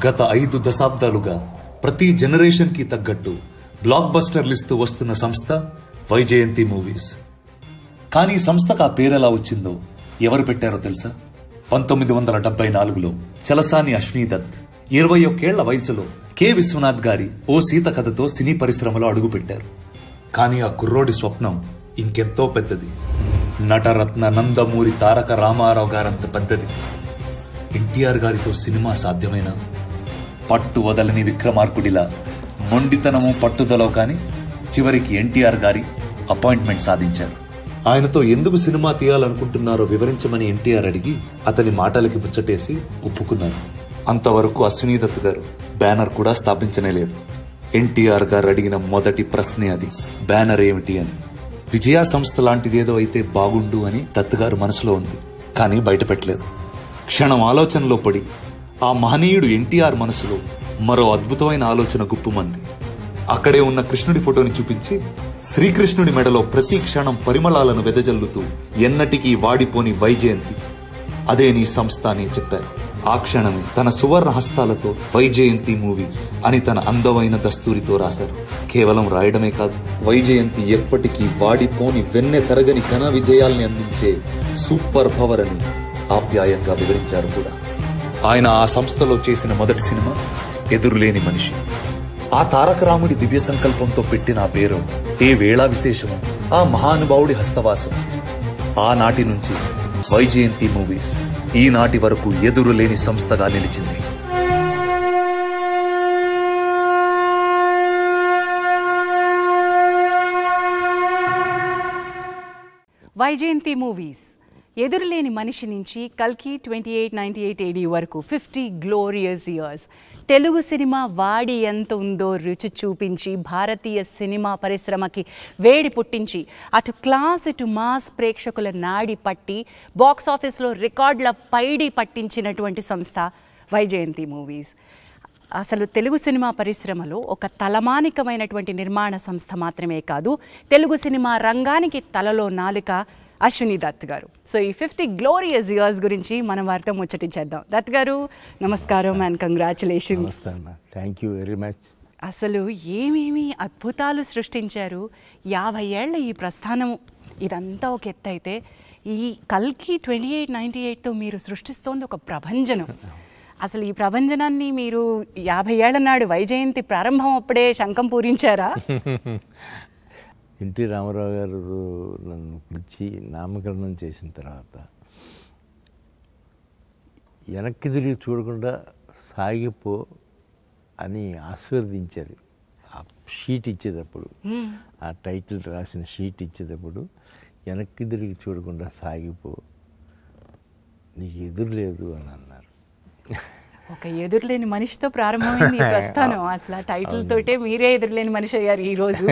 గత 5 దశాబ్దాలుగా ప్రతి జనరేషన్ కి తగ్గట్టు బ్లాక్ బస్టర్లిస్తూ వస్తున్న సంస్థ వైజయంతి మూవీస్. కానీ సంస్థకు ఆ పేరెలా వచ్చిందో ఎవరు పెట్టారో తెలుసా? 1974లో చలసాని అశ్విని దత్ 21 ఏళ్ల వయసులో కె విశ్వనాథ్ గారి ఓ సీత కథతో సినీ పరిశ్రమలో అడుగుపెట్టారు. కానీ ఆ కుర్రోడి స్వప్నం ఇంకెంతో పెద్దది. నటరత్న నందమూరి తారక రామారావు గారంత పెద్దది. ఎన్టీఆర్ గారితో సినిమా సాధ్యమేనా? పట్టు వదలని విక్రమార్కుడిలా మొండితనము పట్టుదల కాని చివరికి ఎన్టీఆర్ గారి అపాయింట్మెంట్ సాధించారు. ఆయనతో ఎందుకు సినిమా తీయాలనుకుంటున్నారో వివరించమని ఎన్టీఆర్ అడిగి అతని మాటలకి ముచ్చటేసి ఒప్పుకున్నారు. అంతవరకు అశ్విని దత్ గారు బ్యానర్ కూడా స్థాపించనే లేదు. ఎన్టీఆర్ గారు అడిగిన మొదటి ప్రశ్నే అది, బ్యానర్ ఏమిటి అని. విజయ సంస్థ లాంటిదేదో అయితే బాగుండు అని దత్ గారు మనసులో ఉంది, కానీ బయటపెట్టలేదు. క్షణం ఆలోచనలో పడి ఆ మహనీయుడు ఎన్టీఆర్ మనసులో మరో అద్భుతమైన ఆలోచన గుప్పుమంది. అక్కడే ఉన్న కృష్ణుడి ఫోటోని చూపించి, శ్రీకృష్ణుడి మెడలో ప్రతి క్షణం పరిమళాలను వెదజల్లుతూ ఎన్నటికీ వాడిపోని వైజయంతి, అదే నీ సంస్థ అని చెప్పారు. ఆ క్షణమే తన సువర్ణ హస్తాలతో వైజయంతి మూవీస్ అని తన అందమైన దస్తూరితో రాశారు. కేవలం రాయడమే కాదు, వైజయంతి ఎప్పటికీ వాడిపోని వెన్నె తరగని ఘన విజయాల్ని అందించే సూపర్ పవర్ అని ఆప్యాయంగా వివరించారు కూడా. ఆయన ఆ సంస్థలో చేసిన మొదటి సినిమా ఎదురులేని మనిషి. ఆ తారక రాముడి దివ్య సంకల్పంతో పెట్టిన ఆ పేరు ఏ వేళా విశేషమో ఆ మహానుభావుడి హస్తవాసం. ఆనాటి నుంచి వైజయంతి మూవీస్ ఈనాటి వరకు ఎదురులేని సంస్థగా నిలిచింది. వైజయంతి మూవీస్ ఎదురులేని మనిషి నుంచి కల్కి 2898 AD వరకు 50 గ్లోరియస్ ఇయర్స్ తెలుగు సినిమా వాడి ఎంత ఉందో రుచి చూపించి భారతీయ సినిమా పరిశ్రమకి వేడి పుట్టించి అటు క్లాస్ ఇటు మాస్ ప్రేక్షకుల నాడి పట్టి బాక్స్ ఆఫీస్లో రికార్డుల పైడి పట్టించినటువంటి సంస్థ వైజయంతి మూవీస్. అసలు తెలుగు సినిమా పరిశ్రమలో ఒక తలమానికమైనటువంటి నిర్మాణ సంస్థ మాత్రమే కాదు, తెలుగు సినిమా రంగానికి తలలో నాలుక అశ్విని దత్ గారు. సో ఈ 50 గ్లోరియస్ ఇయర్స్ గురించి మనం వారితో ముచ్చటించేద్దాం. దత్ గారు నమస్కారం and congratulations. Thank you very much. అసలు ఏమేమి అద్భుతాలు సృష్టించారు. 50 ఏళ్ల ఈ ప్రస్థానం ఇదంతా ఒక ఎత్తు అయితే, ఈ కల్కి 2898తో మీరు సృష్టిస్తోంది ఒక ప్రభంజనం. అసలు ఈ ప్రభంజనాన్ని మీరు 50 ఏళ్ల నాడు వైజయంతి ప్రారంభం అప్పుడే శంఖం పూరించారా? ఎన్టీ రామారావు గారు నన్ను పిలిచి నామకరణం చేసిన తర్వాత వెనక్కి తిరిగి చూడకుండా సాగిపో అని ఆశీర్వదించారు. ఆ షీట్ ఇచ్చేటప్పుడు, ఆ టైటిల్ రాసిన షీట్ ఇచ్చేటప్పుడు, వెనక్కి తిరిగి చూడకుండా సాగిపో, నీకు ఎదురు లేదు అని అన్నారు. ఒక ఎదురులేని మనిషితో ప్రారంభమైంది ఈ ప్రస్థానం. అసలు ఆ టైటిల్ తోటే మీరే ఎదురులేని మనిషి అయ్యారు ఈరోజు.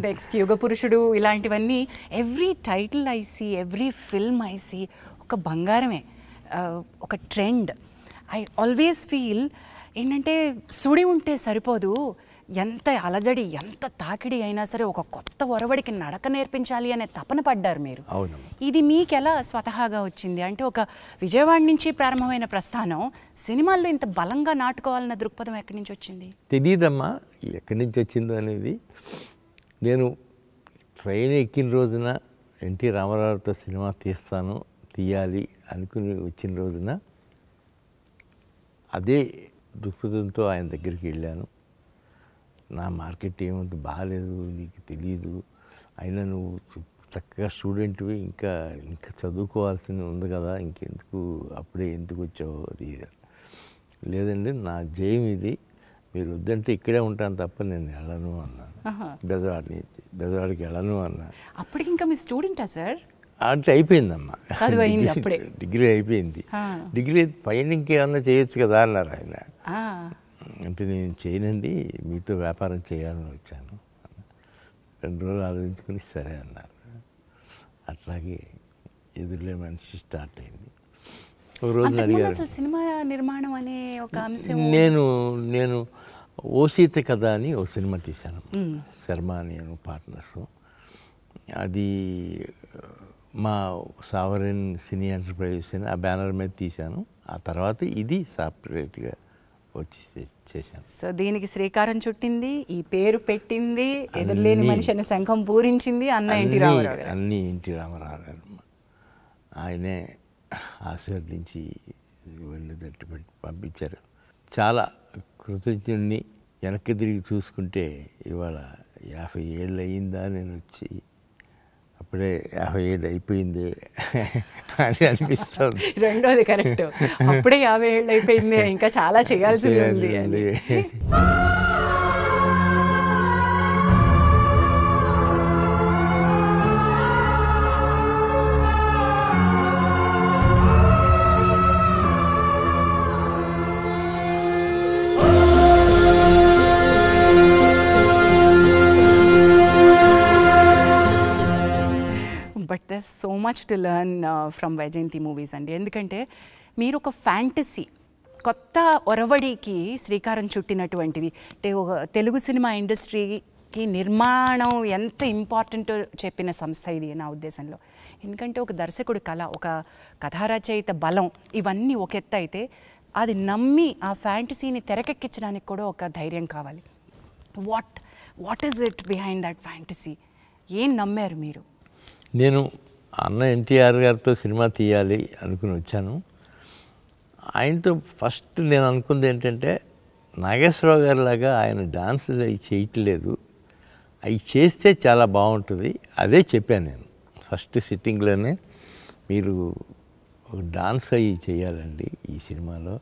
నెక్స్ట్ యుగ పురుషుడు ఇలాంటివన్నీ every title I see, every film I see ఒక బంగారమే, ఒక ట్రెండ్. ఐ ఆల్వేస్ ఫీల్ ఏంటంటే సుడి ఉంటే సరిపోదు, ఎంత అలజడి ఎంత తాకిడి అయినా సరే ఒక కొత్త ఒరవడికి నడక నేర్పించాలి అనే తపన పడ్డారు మీరు. ఇది మీకు ఎలా స్వతహాగా వచ్చింది? అంటే ఒక విజయవాడ నుంచి ప్రారంభమైన ప్రస్థానం సినిమాల్లో ఇంత బలంగా నాటుకోవాలన్న దృక్పథం ఎక్కడి నుంచి వచ్చింది? తెలియదమ్మా ఎక్కడి నుంచి వచ్చిందో అనేది. నేను ట్రైన్ ఎక్కిన రోజున ఎన్టీ రామారావుతో సినిమా తీయాలి అనుకుని వచ్చిన రోజున అదే దృక్పథంతో ఆయన దగ్గరికి వెళ్ళాను. నా మార్కెట్ ఏమంత బాగాలేదు, నీకు తెలియదు, అయినా నువ్వు చక్కగా స్టూడెంట్వి, ఇంకా చదువుకోవాల్సింది ఉంది కదా, ఇంకెందుకు అప్పుడే ఎందుకు వచ్చావు? అది లేదండి, నా జయం ఇది, మీరు వద్దంటే ఇక్కడే ఉంటాను తప్ప నేను వెళ్ళను అన్నాను. బెజవాడికి వెళ్ళను అన్నా. అప్పటికి ఇంకా మీ స్టూడెంటా సార్? అంటే అయిపోయిందమ్మా, అప్పుడే డిగ్రీ అయిపోయింది. డిగ్రీ పైన ఇంకేమన్నా చేయొచ్చు కదా అన్నారు ఆయన. అంటే నేను చేయనండి, మీతో వ్యాపారం చేయాలని వచ్చాను. 2 రోజులు ఆలోచించుకుని సరే అన్నారు. అట్లాగే ఎదురులే మనిషి స్టార్ట్ అయింది. ఒక రోజు అడిగారు, సినిమా నిర్మాణం అనే ఒక అంశం. నేను ఓ సీత కథ అని ఓ సినిమా తీశాను, శర్మ నేను పార్ట్నర్స్. అది మా సావరెన్ సినీ ఎంటర్ప్రైజెస్ అని ఆ బ్యానర్ మీద తీశాను. ఆ తర్వాత ఇది సపరేట్గా వచ్చి చేశాను. సో దీనికి శ్రీకారం చుట్టింది, ఈ పేరు పెట్టింది, ఎదురులేని మనిషి అనే శంఖం పూరించింది ఎన్టీ రామారావు గారు. అన్నీ ఎన్టీ రామారావు గారు. ఆయనే ఆశీర్వదించి వెళ్ళి తట్టి పెట్టి పంపించారు. చాలా కృతజ్ఞుడిని. వెనక్కి తిరిగి చూసుకుంటే ఇవాళ 50 ఏళ్ళు అయిందా నేను వచ్చి, అప్పుడే 50 ఏళ్ళు అయిపోయింది అని అనిపిస్తుంది. రెండోది కరెక్ట్, అప్పుడే 50 ఏళ్ళు అయిపోయింది, ఇంకా చాలా చేయాల్సింది ఉంది అని. But there so much to learn from Vyjayanthi movies అండి. ఎందుకంటే మీరు ఒక ఫ్యాంటసీ కొత్త ఒరవడికి శ్రీకారం చుట్టినటువంటిది. అంటే ఒక తెలుగు సినిమా ఇండస్ట్రీకి నిర్మాణం ఎంత ఇంపార్టెంటో చెప్పిన సంస్థ ఇది నా ఉద్దేశంలో. ఎందుకంటే ఒక దర్శకుడి కళ, ఒక కథారచయిత బలం, ఇవన్నీ ఒక ఎత్తు అయితే అది నమ్మి ఆ ఫ్యాంటసీని తెరకెక్కించడానికి కూడా ఒక ధైర్యం కావాలి. What is it behind that fantasy? ఏం నమ్మారు మీరు? నేను అన్న ఎన్టీఆర్ గారితో సినిమా తీయాలి అనుకుని వచ్చాను. ఆయనతో ఫస్ట్ నేను అనుకుంది ఏంటంటే, నాగేశ్వరరావు గారి లాగా ఆయన డాన్స్ అవి చేయట్లేదు, అవి చేస్తే చాలా బాగుంటుంది. అదే చెప్పాను నేను ఫస్ట్ సిట్టింగ్లోనే, మీరు ఒక డాన్స్ అవి చేయాలండి ఈ సినిమాలో,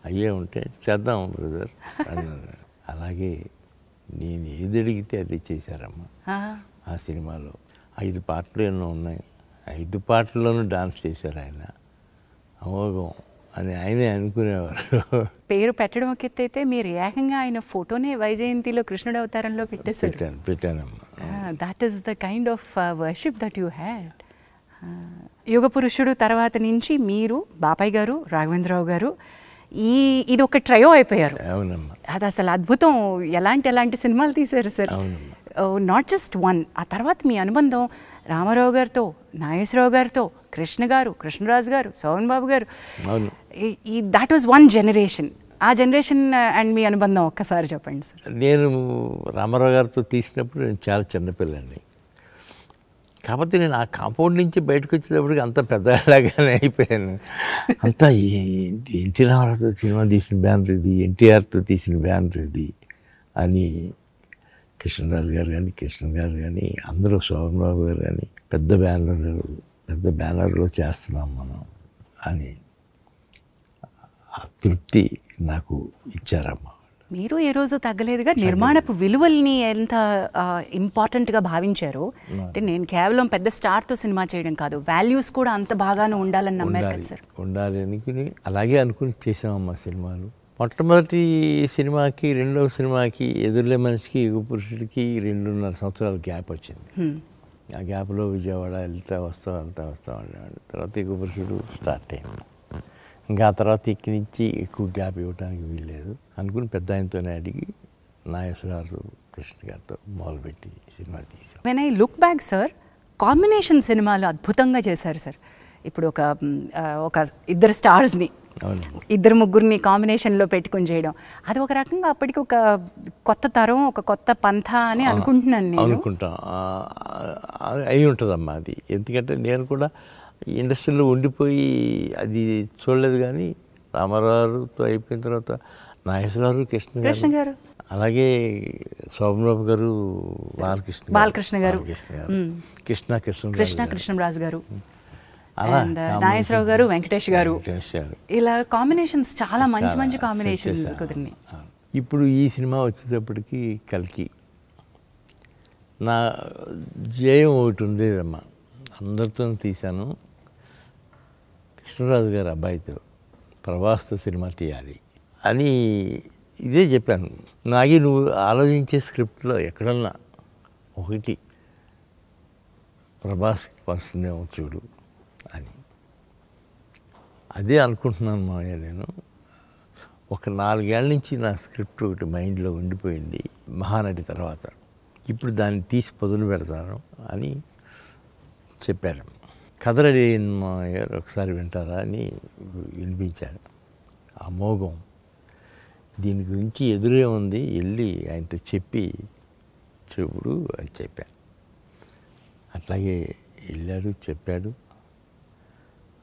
అయ్యే ఉంటే చేద్దాం బ్రదర్ అన్నాను. అలాగే నేను ఏది అడిగితే అదే చేశారమ్మా. ఆ సినిమాలో 5 పాటలు ఎన్నో ఉన్నాయి, 5 పాటల్లోనూ డాన్స్ చేశారు ఆయన. అమోఘం అని ఆయనే అనుకునేవారు. పేరు పెట్టడం ఒక ఎత్తు అయితే మీరు ఏకంగా ఆయన ఫోటోనే వైజయంతిలో కృష్ణుడి అవతారంలో పెట్టేశారు. పెట్టానమ్మా. That is the kind of worship that you had. యుగ పురుషుడు తర్వాత నుంచి మీరు, బాపయ్య గారు, రాఘవేంద్రరావు గారు, ఇది ఒక ట్రయో అయిపోయారు. అవునమ్మా. అది అసలు అద్భుతం. ఎలాంటి సినిమాలు తీశారు సార్. అవునమ్మా. Not just one. ఆ తర్వాత మీ అనుబంధం రామారావు గారితో, నాగేశ్వరరావు గారితో, కృష్ణ గారు, కృష్ణరాజు గారు, సోహన్ బాబు గారు, దాట్ వాజ్ వన్ జనరేషన్. ఆ జనరేషన్ అండ్ మీ అనుబంధం ఒక్కసారి చెప్పండి సార్. నేను రామారావు గారితో తీసినప్పుడు నేను చాలా చిన్నపిల్లండి. కాకపోతే నేను ఆ కాంపౌండ్ నుంచి బయటకు వచ్చేటప్పటికి అంత పెద్దలాగానే అయిపోయాను. అంతా ఎన్టీ రామారావుతో సినిమా తీసిన బ్యానర్ ఇది, ఎన్టీఆర్తో తీసిన బ్యానర్ ఇది అని కృష్ణరాజు గారు కానీ, కృష్ణ గారు కానీ, అందరూ, శోభన్ బాబు గారు కానీ, పెద్ద బ్యానర్లో చేస్తున్నాం మనం అని ఆ తృప్తి నాకు ఇచ్చారమ్మా. మీరు ఏ రోజు తగ్గలేదుగా. నిర్మాణపు విలువల్ని ఎంత ఇంపార్టెంట్గా భావించారు. అంటే నేను కేవలం పెద్ద స్టార్తో సినిమా చేయడం కాదు, వాల్యూస్ కూడా అంత బాగానే ఉండాలని నమ్మారు కదా సార్. ఉండాలి అనుకుని అలాగే అనుకుని చేసామమ్మా సినిమాలు. మొట్టమొదటి సినిమాకి, రెండవ సినిమాకి, ఎదురులే మనిషికి, యుగ పురుషుడికి 2.5 సంవత్సరాల గ్యాప్ వచ్చింది. ఆ గ్యాప్లో విజయవాడ వెళ్తా వస్తా ఉండేవాడు. తర్వాత యుగ పురుషుడు స్టార్ట్ అయింది. ఇంకా ఆ తర్వాత ఇక్కడి నుంచి ఎక్కువ గ్యాప్ ఇవ్వడానికి వీల్లేదు అనుకుని పెద్ద ఆయనతోనే అడిగి నాగేశ్వరరావు, కృష్ణ గారితో మొదలుపెట్టి సినిమా తీసాం. When I look back sir, combination సినిమాలు అద్భుతంగా చేశారు సార్. ఇప్పుడు ఒక ఇద్దరు స్టార్స్ని, ఇద్దరు ముగ్గురిని కాంబినేషన్లో పెట్టుకుని చేయడం, అది ఒక రకంగా అప్పటికి ఒక కొత్త తరం, ఒక కొత్త పంథ అని అనుకుంటున్నాను నేను. అనుకుంటాం అయి ఉంటుందమ్మా అది. ఎందుకంటే నేను కూడా ఇండస్ట్రీలో ఉండిపోయి అది చూడలేదు. కానీ రామారావుతో అయిపోయిన తర్వాత నాగేశ్వరరావు, కృష్ణ గారు, అలాగే శోభన్ గారు, బాలకృష్ణ గారు, కృష్ణరాజు గారు, నాగేశ్వరరావు గారు, వెంకటేష్ గారు, ఇలా కాంబినేషన్స్ చాలా మంచి కాంబినేషన్స్ కుదిరినాయి. ఇప్పుడు ఈ సినిమా వచ్చేటప్పటికి కల్కి నా జయం ఒకటి ఉండేదమ్మా. అందరితో తీశాను. కృష్ణరాజు గారు అబ్బాయితో, ప్రభాస్తో సినిమా తీయాలి అని ఇదే చెప్పాను. నాగి, నువ్వు ఆలోచించే స్క్రిప్ట్లో ఎక్కడన్నా ఒకటి ప్రభాస్కి వస్తుందేమో చూడు అని. అదే అనుకుంటున్నాను మావయ్య. నేను ఒక 4 ఏళ్ళ నుంచి నా స్క్రిప్ట్ ఒకటి మైండ్లో ఉండిపోయింది మహానటి తర్వాత. ఇప్పుడు దాన్ని తీసి పొదులు పెడతాను అని చెప్పారు. కథ రెడీ అయింది మావయ్య, ఒకసారి వింటారా అని వినిపించాడు. అమోఘం. దీని గురించి ఎదురే ఉంది, వెళ్ళి ఆయనతో చెప్పి చెప్పుడు అని చెప్పాను. అట్లాగే వెళ్ళాడు, చెప్పాడు.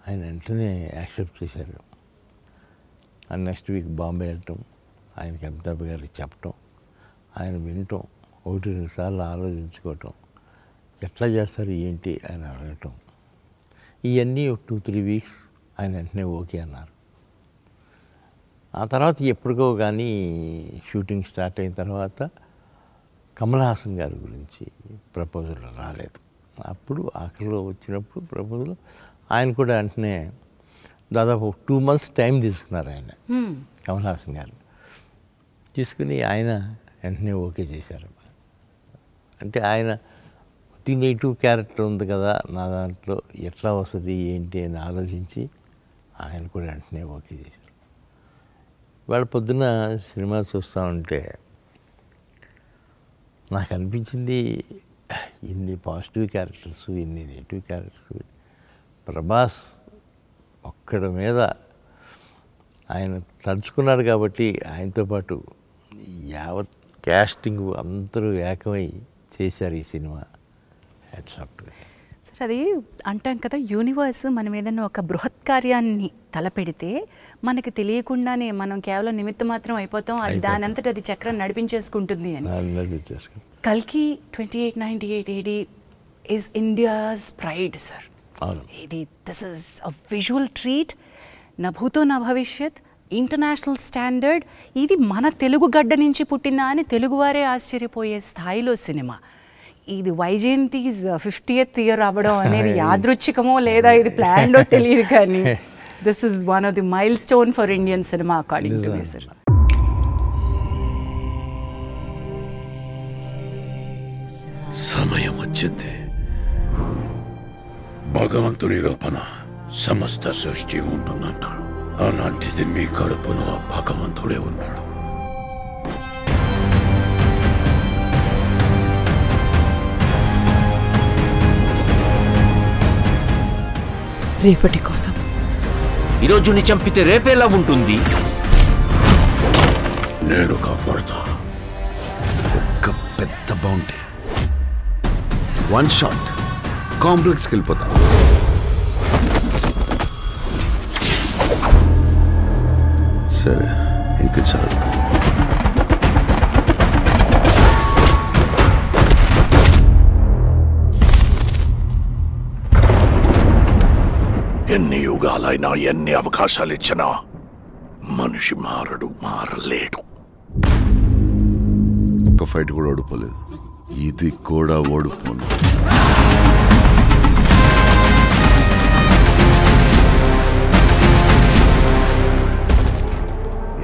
ఆయన వెంటనే యాక్సెప్ట్ చేశారు. నెక్స్ట్ వీక్ బాంబే వెళ్ళటం, ఆయనకి అమితాబ్ గారికి చెప్పటం, ఆయన వినటం, 1-2 సార్లు ఆలోచించుకోవటం, ఎట్లా చేస్తారు ఏంటి అని అడగటం, ఇవన్నీ 2-3 వీక్స్ ఆయన వెంటనే ఓకే అన్నారు. ఆ తర్వాత ఎప్పటికో కానీ షూటింగ్ స్టార్ట్ అయిన తర్వాత కమల్ హాసన్ గారి గురించి ప్రపోజల్ రాలేదు. అప్పుడు ఆఖరిలో వచ్చినప్పుడు ప్రపోజల్ ఆయన కూడా వెంటనే దాదాపు 2 months టైం తీసుకున్నారు ఆయన, కమల్ హాసన్ గారు. తీసుకుని ఆయన వెంటనే ఓకే చేశారు. అంటే ఆయన నెగిటివ్ క్యారెక్టర్ ఉంది కదా నా దాంట్లో, ఎట్లా వస్తుంది ఏంటి అని ఆలోచించి ఆయన కూడా వెంటనే ఓకే చేశారు. వాళ్ళ పొద్దున్న సినిమా చూస్తూ ఉంటే నాకు అనిపించింది, ఇన్ని పాజిటివ్ క్యారెక్టర్స్, ఇన్ని నెగిటివ్ క్యారెక్టర్స్, ప్రభాస్ ఒక్కడి మీద ఆయన తలుచుకున్నాడు కాబట్టి ఆయనతో పాటు యావత్ క్యాస్టింగ్ అందరూ ఏకమై చేశారు ఈ cinema. Hats off to. Sir, అది అంటాం కదా, యూనివర్స్ మనం ఏదైనా ఒక బృహత్ కార్యాన్ని తలపెడితే మనకి తెలియకుండానే మనం కేవలం నిమిత్త మాత్రం అయిపోతాం, అది దాని అంతటా అది చక్రం నడిపించేసుకుంటుంది అని. కల్కి 2898 AD is India's pride sir. ఇది this is a visual treat, నా భూతో నా భవిష్యత్, ఇంటర్నేషనల్ స్టాండర్డ్. ఇది మన తెలుగు గడ్డ నుంచి పుట్టిందా అని తెలుగువారే ఆశ్చర్యపోయే స్థాయిలో సినిమా. ఇది వైజయంతిస్ 50th year అవ్వడం అనేది యాదృచ్ఛికమో లేదా ఇది ప్లాన్డో తెలియదు, కానీ this is one of the mile stone for Indian cinema according to me sir. సమయం వచ్చింది. భగవంతుని కల్పన సమస్త సృష్టి ఉంటుందంటారు. అలాంటిది మీ కడుపులో భగవంతుడే ఉన్నాడు. రేపటి కోసం ఈరోజుని చంపితే రేపేలా ఉంటుంది? నేను కాపాడుతా. ఒక్క పెద్ద బౌంటీ, 1 shot కాంప్లెక్స్కి వెళ్ళిపోతా. సరే, ఇంక చాలు. ఎన్ని యుగాలైనా ఎన్ని అవకాశాలు ఇచ్చినా మనిషి మారలేడు. ఒక ఫైట్ కూడా ఓడిపోలేదు, ఇది కూడా ఓడిపోను.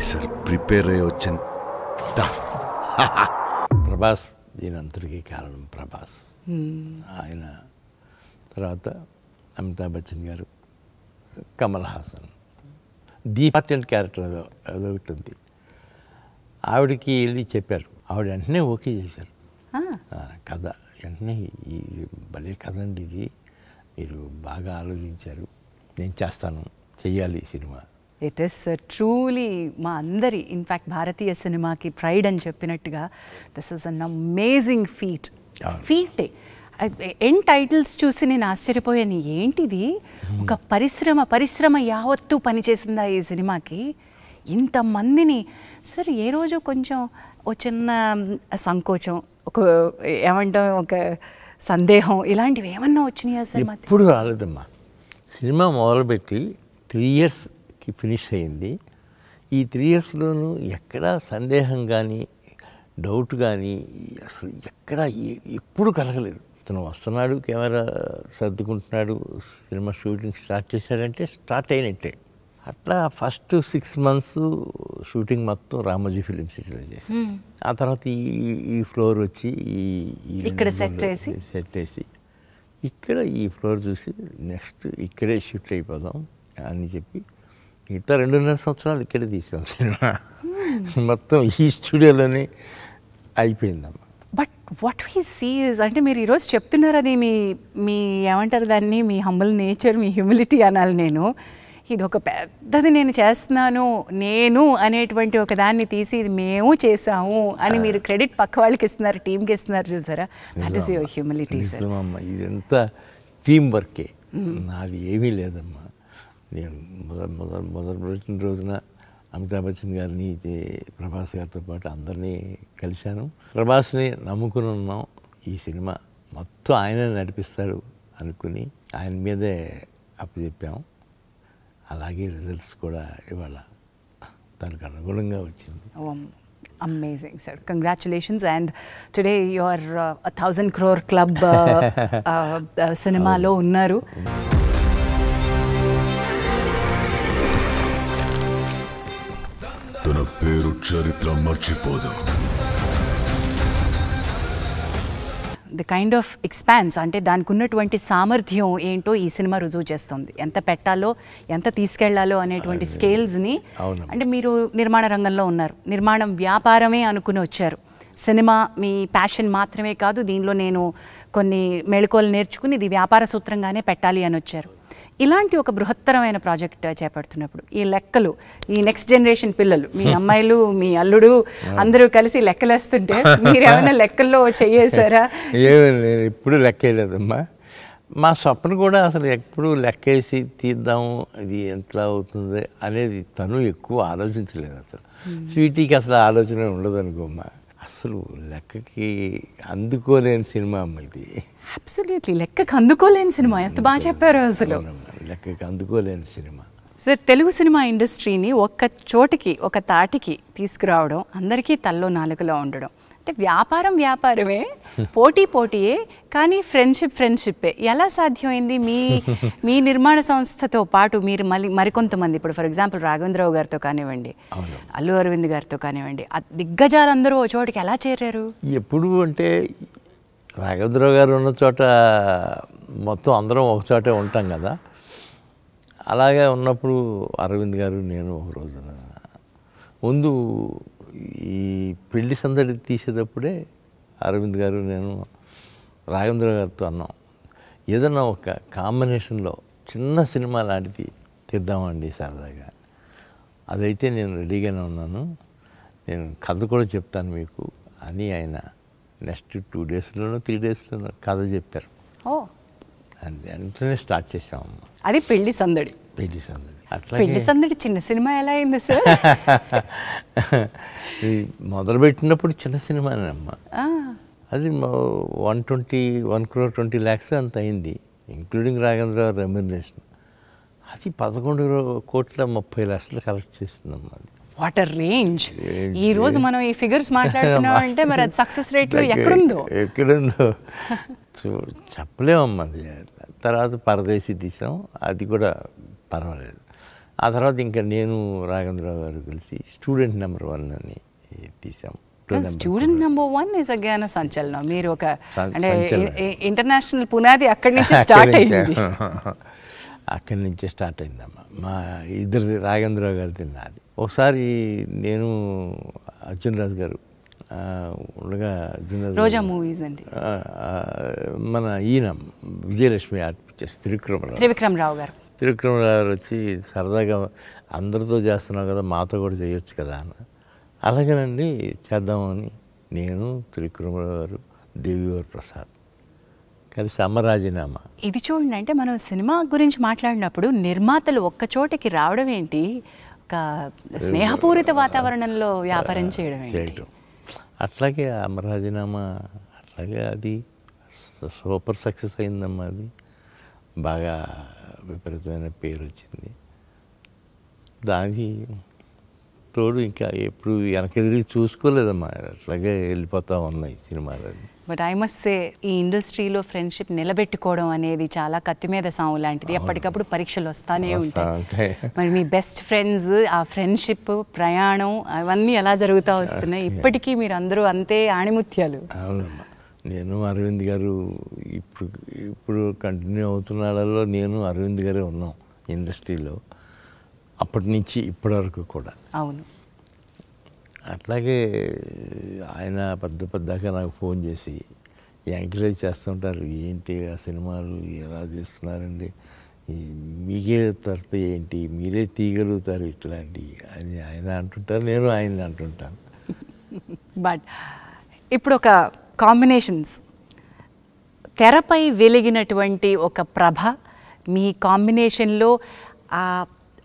ఈసారి ప్రిపేర్ అయ్యి వచ్చాను. ప్రభాస్ దీని అంతటికీ కారణం ప్రభాస్. ఆయన తర్వాత అమితాబ్ బచ్చన్ గారు, Kamal Haasan, the important character అదొకటి ఉంది. ఆవిడకి వెళ్ళి చెప్పారు, ఆవిడ వెంటనే ఓకే చేశారు. కథ వెంటనే ఈ భలే కథ అండి, ఇది మీరు బాగా ఆలోచించారు, నేను చేస్తాను, చెయ్యాలి ఈ సినిమా. ఇట్ ఈస్ ట్రూలీ మా అందరి, ఇన్ఫ్యాక్ట్ భారతీయ సినిమాకి ప్రైడ్ అని చెప్పినట్టుగా దిస్ ఇస్ అన్ అమేజింగ్ ఫీటే. ఎండ్ టైటిల్స్ చూసి నేను ఆశ్చర్యపోయాను, ఏంటిది ఒక పరిశ్రమ యావత్తు పనిచేసిందా ఈ సినిమాకి, ఇంతమందిని. సరే, ఏ రోజు కొంచెం ఒక చిన్న సంకోచం, ఒక ఏమంటాం, ఒక సందేహం, ఇలాంటివి ఏమన్నా వచ్చినాయా సార్? ఎప్పుడు రాలేదమ్మా. సినిమా మొదలుపెట్టి 3 yearsకి ఫినిష్ అయింది. ఈ 3 yearsలోనూ ఎక్కడా సందేహం కానీ డౌట్ కానీ అసలు ఎక్కడా ఎప్పుడు కలగలేదు. అతను వస్తున్నాడు, కెమెరా సర్దుకుంటున్నాడు, సినిమా షూటింగ్ స్టార్ట్ చేశాడంటే స్టార్ట్ అయినట్టే. అట్లా ఫస్ట్ 6 months షూటింగ్ మొత్తం రామోజీ ఫిలిం సిటీలో చేసి, ఆ తర్వాత ఈ ఫ్లోర్ వచ్చి ఇక్కడ సెట్ వేసి ఇక్కడ ఈ ఫ్లోర్ చూసి నెక్స్ట్ ఇక్కడే షిఫ్ట్ అయిపోదాం అని చెప్పి ఇట్లా 2.5 సంవత్సరాలు ఇక్కడే తీసాం సినిమా. మొత్తం ఈ స్టూడియోలోనే అయిపోయిందమ్మా. But what we see is, అంటే మీరు ఈరోజు చెప్తున్నారు, అది మీ ఏమంటారు దాన్ని, మీ హంబుల్ నేచర్, మీ హ్యూమిలిటీ అనాలి నేను. ఇది ఒక పెద్దది నేను చేస్తున్నాను నేను అనేటువంటి ఒక దాన్ని తీసి ఇది మేము చేసాము అని మీరు క్రెడిట్ పక్క వాళ్ళకి ఇస్తున్నారు, టీంకి ఇస్తున్నారు చూసారా. That is your humility sir. నిజమమ్మా, ఇదంతా టీం వర్కే, నాది ఏమీ లేదమ్మా. నేను మొదటి రోజున అమితాబ్ బచ్చన్ గారిని, ప్రభాస్ గారితో పాటు అందరినీ కలిశాను. ప్రభాస్ని నమ్ముకుని ఉన్నాం, ఈ సినిమా మొత్తం ఆయనే నడిపిస్తాడు అనుకుని ఆయన మీదే అప్పచెప్పాము. అలాగే రిజల్ట్స్ కూడా ఇవాళ దానికి అనుగుణంగా వచ్చింది. Amazing, sir. Congratulations. And today you are 1,000 crore club సినిమాలో ఉన్నారు. తన పేరు చరిత్ర మర్చిపోదు. ది కైండ్ ఆఫ్ ఎక్స్పాన్స్ అంటే దానికి ఉన్నటువంటి సామర్థ్యం ఏంటో ఈ సినిమా రుజువు చేస్తుంది. ఎంత పెట్టాలో, ఎంత తీసుకెళ్లాలో అనేటువంటి స్కేల్స్ని. అంటే మీరు నిర్మాణ రంగంలో ఉన్నారు, నిర్మాణం వ్యాపారమే అనుకుని వచ్చారు. సినిమా మీ ప్యాషన్ మాత్రమే కాదు, దీనిలో నేను కొన్ని మెళకువలు నేర్చుకుని ఇది వ్యాపార సూత్రంగానే పెట్టాలి అని వచ్చారు. ఇలాంటి ఒక బృహత్తరమైన ప్రాజెక్ట్ చేపడుతున్నప్పుడు ఈ లెక్కలు, ఈ నెక్స్ట్ జనరేషన్ పిల్లలు, మీ అమ్మాయిలు, మీ అల్లుడు అందరూ కలిసి లెక్కలేస్తుంటే మీరు ఏమైనా లెక్కల్లో చెయ్యేశారా? నేను ఎప్పుడు లెక్కేయలేదమ్మా. మా స్వప్న కూడా అసలు ఎప్పుడు లెక్కేసి తీద్దాము, ఇది ఎట్లా అవుతుంది అనేది తను ఎక్కువ ఆలోచించలేదు. అసలు స్వీటీకి అసలు ఆలోచన ఉండదు అనుకోమ్మా. అసలు లెక్కకి అందుకోలేని సినిమా అమ్మ ఇది. అబ్సల్యూట్లీ లెక్కకి అందుకోలేని సినిమా. ఎంత బాగా చెప్పారు అసలు. లెక్కకి అందుకోలేని సినిమా. సార్, తెలుగు సినిమా ఇండస్ట్రీని ఒక్క చోటికి, ఒక తాటికి తీసుకురావడం, అందరికీ తల్లో నాలుగులో ఉండడం, అంటే వ్యాపారం వ్యాపారమే, పోటీ పోటీయే, కానీ ఫ్రెండ్షిప్పే. ఎలా సాధ్యమైంది? మీ నిర్మాణ సంస్థతో పాటు మీరు మరికొంతమంది, ఇప్పుడు ఫర్ ఎగ్జాంపుల్ రాఘవేంద్రరావు గారితో కానివ్వండి, అల్లు అరవింద్ గారితో కానివ్వండి, ఆ దిగ్గజాలందరూ ఓ చోటికి ఎలా చేరారు? ఎప్పుడు అంటే రాఘవేంద్రరావు గారు ఉన్న చోట మొత్తం అందరం ఒక చోటే ఉంటాం కదా. అలాగే ఉన్నప్పుడు అరవింద్ గారు, నేను ఒక రోజున ముందు ఈ పెళ్లి సందడి తీసేటప్పుడే అరవింద్ గారు, నేను రాఘవేంద్ర గారితో అన్నాం, ఏదన్నా ఒక కాంబినేషన్లో చిన్న సినిమా లాంటిది తీద్దామండి సరదాగా. అదైతే నేను రెడీగానే ఉన్నాను, నేను కథ కూడా చెప్తాను మీకు అని ఆయన నెక్స్ట్ 2 డేస్లోనో 3 డేస్లోనో కథ చెప్పారు. వెంటనే స్టార్ట్ చేసామమ్మ. అది పెళ్లి సందడి. పెళ్లి సందడి అట్లా. పెళ్లి సందడి చిన్న సినిమా ఎలా అయింది సార్? మొదలుపెట్టినప్పుడు చిన్న సినిమానేనమ్మా. అది 1 crore 20 lakhs అంత అయింది, ఇంక్లూడింగ్ రాఘవేంద్రరావు రెమ్యునరేషన్. అది 11,30,00,000 కలెక్ట్ చేస్తుందమ్మా. అది వాటర్ రేంజ్. ఈ రోజు మనం ఈ ఫిగర్స్ మాట్లాడుతున్నాం అంటే మరి అది సక్సెస్ రేట్లో ఎక్కడుందో చెప్పలేమమ్మా. అది తర్వాత పరదేశీ తీసాం, అది కూడా పర్వాలేదు. ఆ తర్వాత ఇంకా నేను రాఘవేంద్రరావు గారు కలిసి స్టూడెంట్ నెంబర్ 1 అని తీసాం. స్టూడెంట్ నెంబర్ 1 ఇస్ అగైన్ సంచలనం. మీరు ఒక అంటే ఇంటర్నేషనల్ పునాది అక్కడి నుంచి స్టార్ట్ అయింది. అక్కడి నుంచే స్టార్ట్ అయిందమ్మా. మా ఇద్దరిది, రాఘవేంద్రరావు గారిది నాది. ఒకసారి నేను అర్జున్ రాజు గారు ఉండగా, రోజా మూవీస్ అండి, మన ఈయన విజయలక్ష్మి ఆర్ట్ పిక్చర్స్ త్రివిక్రమరావు గారు వచ్చి సరదాగా అందరితో చేస్తున్నావు కదా, మాతో కూడా చేయొచ్చు కదా అన్న. అలాగేనండి చేద్దామని నేను, త్రివిక్రమరావు గారు, దేవివర్ ప్రసాద్ కలిసి అమరాజీనామా. ఇది చూడండి, అంటే మనం సినిమా గురించి మాట్లాడినప్పుడు నిర్మాతలు ఒక్క చోటికి రావడం ఏంటి, ఒక స్నేహపూరిత వాతావరణంలో వ్యాపారం చేయడం. అట్లాగే అమరాజీనామా అట్లాగే అది సూపర్ సక్సెస్ అయిందమ్మా. అది బాగా విపరీతమైన పేరు వచ్చింది. దానికి తోడు ఇంకా ఎప్పుడు వెనకెదిరి చూసుకోలేదమ్మా, అట్లాగే వెళ్ళిపోతూ ఉన్నాయి సినిమాలు. బట్ ఐ మస్ట్ సే, ఈ ఇండస్ట్రీలో ఫ్రెండ్షిప్ నిలబెట్టుకోవడం అనేది చాలా కత్తి మీద సాము లాంటిది. ఎప్పటికప్పుడు పరీక్షలు వస్తానే ఉంటాయి. మరి మీ బెస్ట్ ఫ్రెండ్స్, ఆ ఫ్రెండ్షిప్, ప్రయాణం, అవన్నీ ఎలా జరుగుతూ వస్తున్నాయి ఇప్పటికీ? మీరు అందరూ అంతే ఆణిముత్యాలు. అవునమ్మా. నేను అరవింద్ గారు ఇప్పుడు కంటిన్యూ అవుతున్నాళ్ళలో నేను అరవింద్ గారే ఉన్నాం ఇండస్ట్రీలో, అప్పటి నుంచి ఇప్పటి వరకు కూడా. అవును. అట్లాగే ఆయన పెద్దగా నాకు ఫోన్ చేసి ఎంకరేజ్ చేస్తుంటారు. ఏంటి ఆ సినిమాలు ఎలా తీస్తున్నారండి, మీకే తరత ఏంటి, మీరే తీయగలుగుతారు ఇట్లాంటివి అని ఆయన అంటుంటారు, నేను ఆయన అంటుంటాను. బట్ ఇప్పుడు ఒక కాంబినేషన్స్, తెరపై వెలిగినటువంటి ఒక ప్రభ మీ కాంబినేషన్లో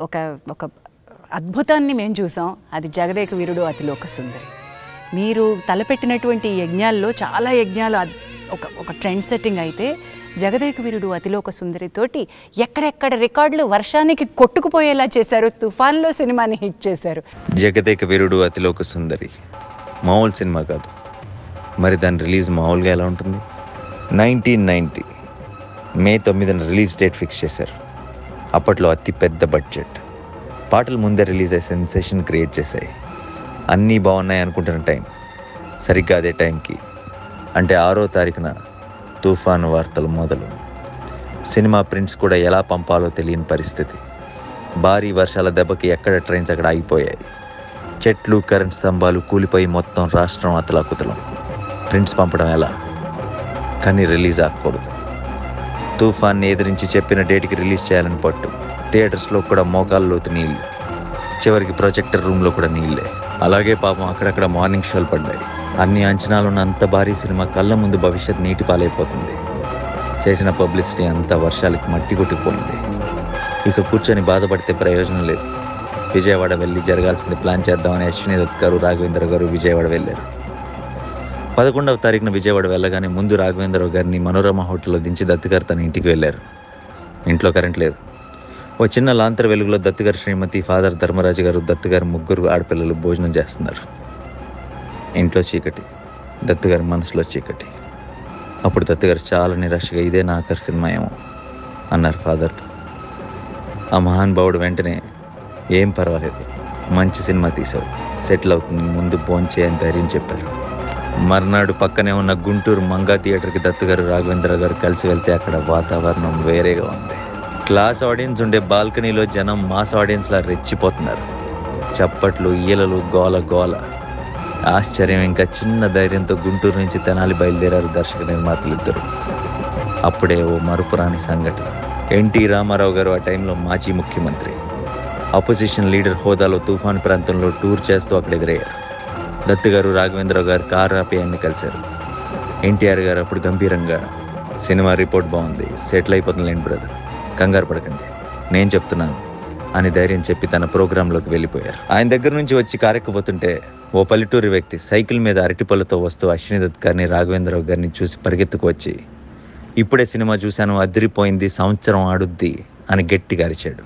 ఒక ఒక అద్భుతాన్ని మేము చూసాం. అది జగదేక వీరుడు అతిలోక సుందరి. మీరు తలపెట్టినటువంటి యజ్ఞాల్లో చాలా యజ్ఞాలు ఒక ట్రెండ్ సెట్టింగ్ అయితే, జగదేక వీరుడు అతిలోక సుందరితోటి ఎక్కడెక్కడ రికార్డులు వర్షానికి కొట్టుకుపోయేలా చేశారు. తుఫాన్లో సినిమాని హిట్ చేశారు. జగదేక వీరుడు అతిలోక సుందరి మామూలు సినిమా కాదు. మరి దాని రిలీజ్ మామూలుగా ఎలా ఉంటుంది? 1990 మే 9న రిలీజ్ డేట్ ఫిక్స్ చేశారు. అప్పట్లో అతి పెద్ద బడ్జెట్. పాటలు ముందే రిలీజ్ అయ్యి సెన్సేషన్ క్రియేట్ చేశాయి. అన్నీ బాగున్నాయి అనుకుంటున్న టైం, సరిగ్గా అదే టైంకి అంటే 6వ తారీఖున తుఫాను వార్తలు మొదలు. సినిమా ప్రింట్స్ కూడా ఎలా పంపాలో తెలియని పరిస్థితి. భారీ వర్షాల దెబ్బకి ఎక్కడ ట్రైన్స్ అక్కడ ఆగిపోయాయి. చెట్లు, కరెంట్ స్తంభాలు కూలిపోయి మొత్తం రాష్ట్రం అతలాకుతలం. ప్రింట్స్ పంపడం ఎలా? కానీ రిలీజ్ ఆగకూడదు. తుఫాన్ని ఎదిరించి చెప్పిన డేట్కి రిలీజ్ చేయాలని పట్టు. థియేటర్స్లో కూడా మోకాళ్ళ లోతు నీళ్ళు, చివరికి ప్రొజెక్టర్ రూమ్లో కూడా నీళ్ళే. అలాగే పాపం అక్కడక్కడ మార్నింగ్ షోలు పడ్డాయి. అన్ని అంచనాలున్న అంత భారీ సినిమా కళ్ళ ముందు భవిష్యత్ నీటి పాలైపోతుంది. చేసిన పబ్లిసిటీ అంతా వర్షాలకి మట్టి కొట్టుకుపోయింది. ఇక కూర్చొని బాధపడితే ప్రయోజనం లేదు. విజయవాడ వెళ్ళి జరగాల్సింది ప్లాన్ చేద్దామని అశ్విని దత్ గారు, రాఘవేంద్ర గారు విజయవాడ వెళ్ళారు. 11వ తారీఖున విజయవాడ వెళ్ళగానే ముందు రాఘవేంద్రరావు గారిని మనోరమ హోటల్లో దించి దత్ గారు తన ఇంటికి వెళ్ళారు. ఇంట్లో కరెంట్ లేదు. ఓ చిన్న లాంతర వెలుగులో దత్ గారు శ్రీమతి, ఫాదర్ ధర్మరాజు గారు, దత్ గారు ముగ్గురు ఆడపిల్లలు భోజనం చేస్తున్నారు. ఇంట్లో చీకటి, దత్ గారి మనసులో చీకటి. అప్పుడు దత్ గారు చాలా నిరాశగా, ఇదే నా ఆఖరి సినిమా ఏమో అన్నారు ఫాదర్తో. ఆ మహానుభావుడు వెంటనే, ఏం పర్వాలేదు, మంచి సినిమా తీసావు, సెటిల్ అవుతుంది, ముందు భోంచే అని ధైర్యం చెప్పారు. మర్నాడు పక్కనే ఉన్న గుంటూరు మంగా థియేటర్కి దత్ గారు, రాఘవేంద్ర గారు కలిసి వెళ్తే అక్కడ వాతావరణం వేరేగా ఉంది. క్లాస్ ఆడియన్స్ ఉండే బాల్కనీలో జనం మాస్ ఆడియన్స్లా రెచ్చిపోతున్నారు. చప్పట్లు, ఈలలు, గోల గోల. ఆశ్చర్యం ఇంకా చిన్న ధైర్యంతో గుంటూరు నుంచి తెనాలి బయలుదేరారు దర్శక నిర్మాతలు ఇద్దరు. అప్పుడే ఓ మరుపురాని సంఘటన. ఎన్టీ రామారావు గారు ఆ టైంలో మాజీ ముఖ్యమంత్రి, అపోజిషన్ లీడర్ హోదాలో తుఫాను ప్రాంతంలో టూర్ చేస్తూ అక్కడ ఎదురయ్యారు. దత్ గారు, రాఘవేంద్రరావు గారు కారు ఆపి ఆయన్ని కలిశారు. ఎన్టీఆర్ గారు అప్పుడు గంభీరంగా, సినిమా రిపోర్ట్ బాగుంది, సెటిల్ అయిపోతుందిలేండి బ్రదర్, కంగారు పడకండి, నేను చెప్తున్నాను అని ధైర్యం చెప్పి తన ప్రోగ్రాంలోకి వెళ్ళిపోయారు. ఆయన దగ్గర నుంచి వచ్చి కారెక్కబోతుంటే ఓ పల్లెటూరి వ్యక్తి సైకిల్ మీద అరటిపళ్ళతో వస్తూ అశ్విని దత్ గారిని, రాఘవేంద్రరావు గారిని చూసి పరిగెత్తుకు వచ్చి, ఇప్పుడే సినిమా చూశాను, అదిరిపోయింది, సంవత్సరం ఆడుద్ది అని గట్టిగా అరిచాడు.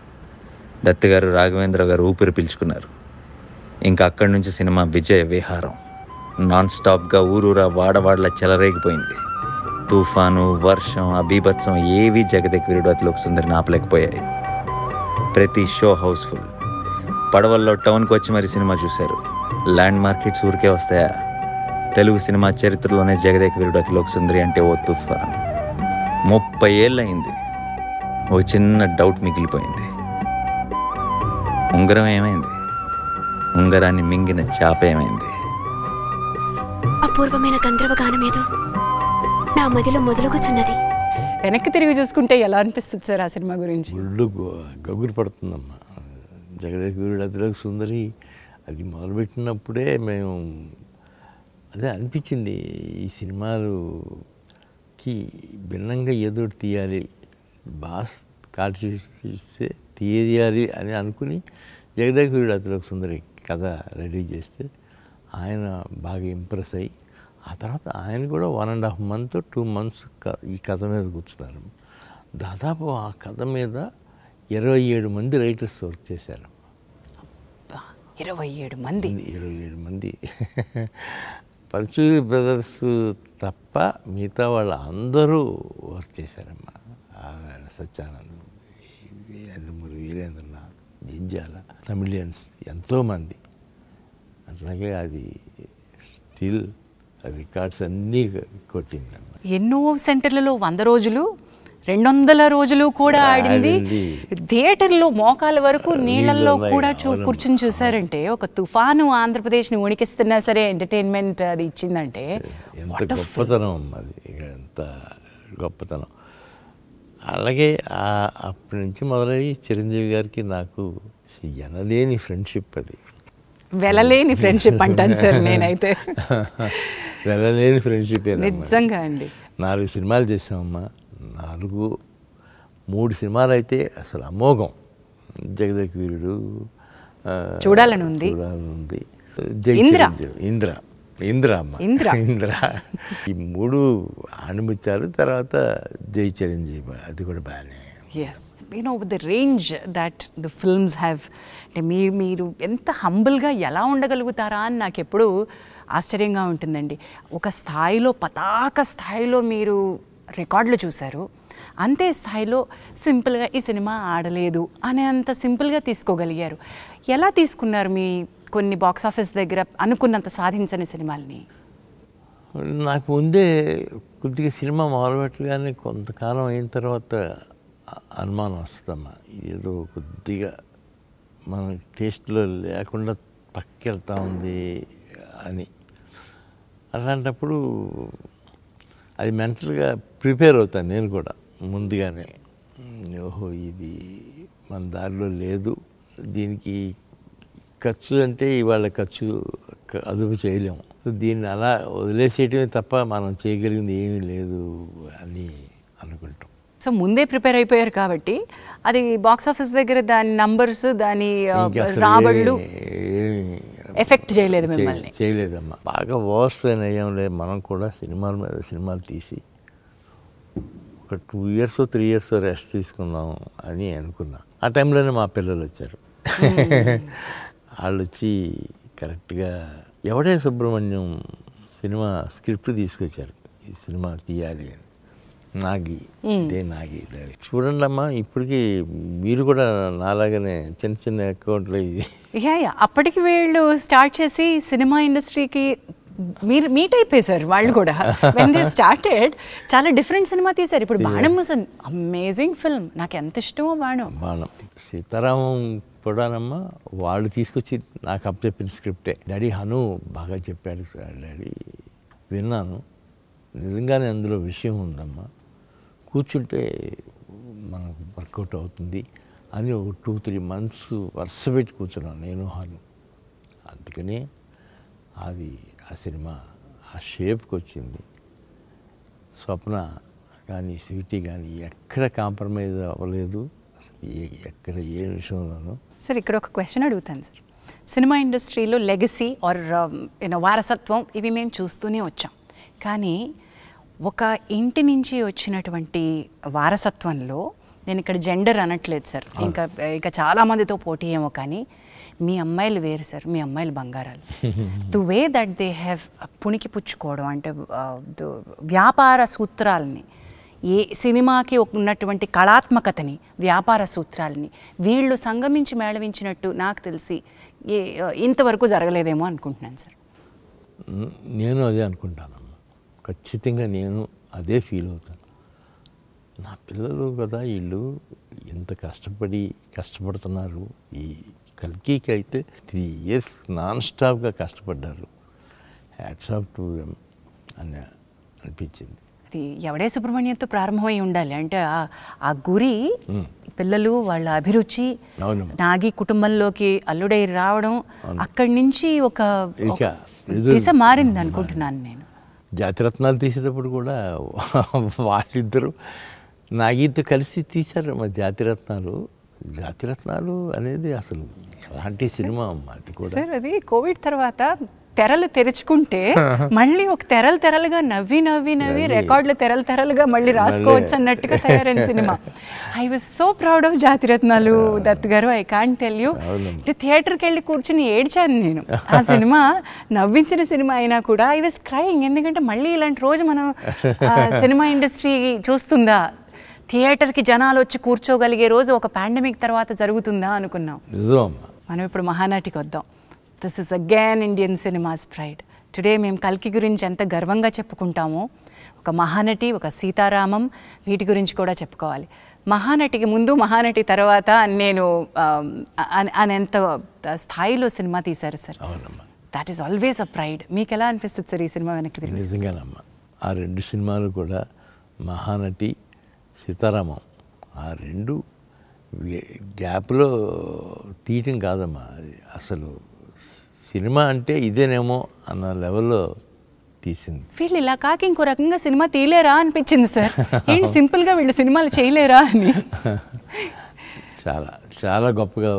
దత్ గారు, రాఘవేంద్రరావు గారు ఊపిరి పీల్చుకున్నారు. ఇంకా అక్కడి నుంచి సినిమా విజయ విహారం. నాన్ స్టాప్గా ఊరూరా వాడవాడలా చెలరేగిపోయింది. తుఫాను, వర్షం, అబీభత్సం ఏవీ జగదేక వీరుడు అతిలోక సుందరిని ఆపలేకపోయాయి. ప్రతి షో హౌస్ఫుల్. పడవల్లో టౌన్కి వచ్చి మరి సినిమా చూశారు. ల్యాండ్ మార్కెట్స్ ఊరికే వస్తాయా? తెలుగు సినిమా చరిత్రలోనే జగదేక వీరుడు అతిలోక సుందరి అంటే ఓ తుఫాన్. 30 ఏళ్ళు అయింది. ఓ చిన్న డౌట్ మిగిలిపోయింది. ఉంగరం ఏమైంది? ఉంగరాన్ని మింగిన చాప ఏమైంది? అపూర్వమైన గంధర్వగానమేదో నా మదిలో మొదలుగుచున్నది. వెనక్కి తిరిగి చూసుకుంటే ఎలా అనిపిస్తుంది సార్ ఆ సినిమా గురించి? ఒళ్ళు గగురు పడుతుందమ్మా. జగదేక వీరుడు అతిలోక సుందరి అది మొదలుపెట్టినప్పుడే మేము అదే అనిపించింది, ఈ సినిమాలుకి భిన్నంగా ఏదో తీయాలి, బాస్ కాల్చిస్తే తీయాలి అని అనుకుని జగదేక వీరుడు అతిలోక సుందరి కథ రెడీ చేస్తే ఆయన బాగా ఇంప్రెస్ అయ్యి, ఆ తర్వాత ఆయన కూడా 1.5 month 2 months ఈ కథ మీద కూర్చున్నారు. దాదాపు ఆ కథ మీద 27 మంది రైటర్స్ వర్క్ చేశారు. 27 మంది 27 మంది పరచూరి బ్రదర్స్ తప్ప మిగతా వాళ్ళు అందరూ వర్క్ చేశారమ్మా. సత్యానంద్, అల్లమూరి వీరేంద్రనాథ్, జింజాల, తమిళియన్స్ ఎంతోమంది. అట్లాగే అది స్టిల్ రికార్డ్స్ అన్నీ కొట్టిందమ్మా. ఎన్నో సెంటర్లలో 100 రోజులు 200 రోజులు కూడా ఆడింది. థియేటర్లో మోకాల వరకు నీళ్ళల్లో కూడా కూర్చుని చూసారంటే, ఒక తుఫాను ఆంధ్రప్రదేశ్ని వణికిస్తున్నా సరే ఎంటర్టైన్మెంట్ అది ఇచ్చిందంటే ఎంత గొప్పతనం అది, ఎంత గొప్పతనం. అలాగే అప్పటి నుంచి మొదలయ్యి చిరంజీవి గారికి నాకు ఎనలేని ఫ్రెండ్షిప్ అది. వెళ్ళలేని ఫ్రెండ్షిప్ అంటాను సార్ నేనైతే. వెళ్ళలేని ఫ్రెండ్షిప్ నిజంగా అండి. 4 సినిమాలు చేసామమ్మా. 3 సినిమాలు అయితే అసలు అమోఘం. జగదేక వీరుడు చూడాలని ఉంది, జై ఇంద్ర అమ్మ ఇంద్ర ఈ 3 ఆణిముత్యాలు. తర్వాత జై చిరంజీవి అది కూడా బాగానే. Yes, the range that the films have. అంటే మీరు ఎంత హంబుల్గా ఎలా ఉండగలుగుతారా అని నాకు ఎప్పుడు ఆశ్చర్యంగా ఉంటుందండి. ఒక స్థాయిలో పతాక స్థాయిలో మీరు రికార్డులు చూశారు, అంతే స్థాయిలో సింపుల్గా ఈ సినిమా ఆడలేదు అనే అంత సింపుల్గా తీసుకోగలిగారు. ఎలా తీసుకున్నారు మీ కొన్ని బాక్స్ ఆఫీస్ దగ్గర అనుకున్నంత సాధించని సినిమాల్ని? నాకు ముందే కొద్దిగా సినిమా మొదలుపెట్టగానే కొంతకాలం అయిన తర్వాత అనుమానం వస్తుందమ్మా, ఏదో కొద్దిగా మన టేస్ట్లో లేకుండా పక్కకి వెళ్తూ ఉంది అని. అలాంటప్పుడు అది మెంటల్గా ప్రిపేర్ అవుతాను నేను కూడా ముందుగానే. ఓహో ఇది మన దారిలో లేదు, దీనికి ఖర్చు అంటే ఇవాళ ఖర్చు అదుపు చేయలేము, దీన్ని అలా వదిలేసేయటమే తప్ప మనం చేయగలిగింది ఏమీ లేదు అని అనుకుంటాం. సో ముందే ప్రిపేర్ అయిపోయారు కాబట్టి అది బాక్స్ ఆఫీస్ దగ్గర దాని నంబర్స్, దాని రాబడులు ఎఫెక్ట్ చేయలేదు మిమ్మల్ని? చేయలేదమ్మా. బాగా వర్స్ట్ అయ్యాం లేదు. మనం కూడా సినిమాల మీద సినిమాలు తీసి ఒక 2 years 3 years రెస్ట్ తీసుకుందాం అని అనుకున్నా. ఆ టైంలోనే మా పిల్లలు వచ్చారు. వాళ్ళు వచ్చి కరెక్ట్గా ఎవడే సుబ్రహ్మణ్యం సినిమా స్క్రిప్ట్ తీసుకొచ్చారు, ఈ సినిమా తీయాలి అని. నాగి చూడండి అమ్మా, ఇప్పటికీ మీరు కూడా నాలాగానే చిన్న చిన్న అకౌంట్లో ఇది. అప్పటికి వీళ్ళు స్టార్ట్ చేసి సినిమా ఇండస్ట్రీకి మీరు మీట్ అయిపోయారు వాళ్ళు కూడా. వెన్ దే స్టార్టెడ్ చాలా డిఫరెంట్ సినిమా తీశారు. ఇప్పుడు బాణం వాజ్ అన్ అమేజింగ్ ఫిల్మ్, నాకు ఎంత ఇష్టమో బాణం. సీతారామం కూడానమ్మా వాళ్ళు తీసుకొచ్చి నాకు అప్పచెప్పిన స్క్రిప్టే. డాడీ హను బాగా చెప్పాడు డాడీ, విన్నాను, నిజంగానే అందులో విషయం ఉందమ్మా, కూర్చుంటే మనకు వర్కౌట్ అవుతుంది అని ఒక 2-3 months వరుస పెట్టి కూర్చున్నాను నేను హను. అందుకని అది ఆ సినిమా ఆ షేప్కి వచ్చింది. స్వప్న కానీ స్వీటీ కానీ ఎక్కడ కాంప్రమైజ్ అవ్వలేదు అసలు, ఎక్కడ ఏ విషయంలోనూ. సార్ ఇక్కడ ఒక క్వశ్చన్ అడుగుతాను సార్. సినిమా ఇండస్ట్రీలో లెగసీ ఆర్ వారసత్వం ఇవి మేము చూస్తూనే వచ్చాం, కానీ ఒక ఇంటి నుంచి వచ్చినటువంటి వారసత్వంలో, నేను ఇక్కడ జెండర్ అనట్లేదు సార్, ఇంకా చాలామందితో పోటీ ఏమో, కానీ మీ అమ్మాయిలు వేరు సార్, మీ అమ్మాయిలు బంగారాలు. The way that they have పుణికి పుచ్చుకోవడం అంటే వ్యాపార సూత్రాలని, ఏ సినిమాకి ఉన్నటువంటి కళాత్మకతని, వ్యాపార సూత్రాలని వీళ్ళు సంగమించి మేళవించినట్టు నాకు తెలిసి ఇంతవరకు జరగలేదేమో అనుకుంటున్నాను సార్. నేను అదే అనుకుంటానమ్మా, ఖచ్చితంగా నేను అదే ఫీల్ అవుతాను. నా పిల్లలు కదా వీళ్ళు ఎంత కష్టపడుతున్నారు. ఈ కల్కికి అయితే 3 years నాన్ స్టాప్గా కష్టపడ్డారు. హ్యాట్స్ ఆఫ్ టు దెమ్ అని అనిపించింది. అది ఎవడే సుబ్రహ్మణ్యంతో ప్రారంభమై ఉండాలి. అంటే ఆ గురి, పిల్లలు వాళ్ళ అభిరుచి, నాగి కుటుంబంలోకి అల్లుడై రావడం, అక్కడి నుంచి ఒక దిశ మారింది అనుకుంటున్నాను నేను. జాతిరత్నాలు తీసేటప్పుడు కూడా వాళ్ళిద్దరూ నాగితో కలిసి తీశారు మా జాతిరత్నాలు అనేది అసలు ఎలాంటి సినిమా అమ్మా అది కూడా. సార్ అది కోవిడ్ తర్వాత తెరలు తెరుచుకుంటే మళ్ళీ ఒక తెరలుగా నవ్వి రికార్డులు తెరలుగా మళ్ళీ రాసుకోవచ్చు అన్నట్టుగా తయారైన cinema. I was so proud of Jathiratnalu Dutt garu. I can't tell you, థియేటర్కి వెళ్ళి కూర్చుని ఏడ్చాను నేను. ఆ సినిమా నవ్వించిన సినిమా అయినా కూడా ఐ వాజ్ క్రైయింగ్. ఎందుకంటే మళ్ళీ ఇలాంటి రోజు మనం సినిమా ఇండస్ట్రీ చూస్తుందా, థియేటర్కి జనాలు వచ్చి కూర్చోగలిగే రోజు ఒక పాండమిక్ తర్వాత జరుగుతుందా అనుకున్నాం. మనం ఇప్పుడు మహానటికి వద్దాం. This is again Indian cinemas pride. Today మేము కల్కి గురించి ఎంత గర్వంగా చెప్పుకుంటామో, ఒక మహానటి, ఒక సీతారామం, వీటి గురించి కూడా చెప్పుకోవాలి. మహానటికి ముందు, మహానటి తర్వాత నేను అనేంత స్థాయిలో సినిమా తీశారు sir. That is always a pride. మీకు ఎలా అనిపిస్తుంది సార్ ఈ సినిమా వెనక్కి తిరిగి? నిజంగానమ్మా, ఆ 2 సినిమాలు కూడా మహానటి, సీతారామం ఆ 2 గ్యాప్లో తీయటం కాదమ్మా. అసలు సినిమా అంటే ఇదేనేమో అన్న లెవెల్లో తీసింది. వీళ్ళు ఇలా కాక ఇంకో రకంగా సినిమా తీయలేరా అనిపించింది సార్. ఏంటి సింపుల్గా వీళ్ళు సినిమాలు చేయలేరా అని. చాలా చాలా గొప్పగా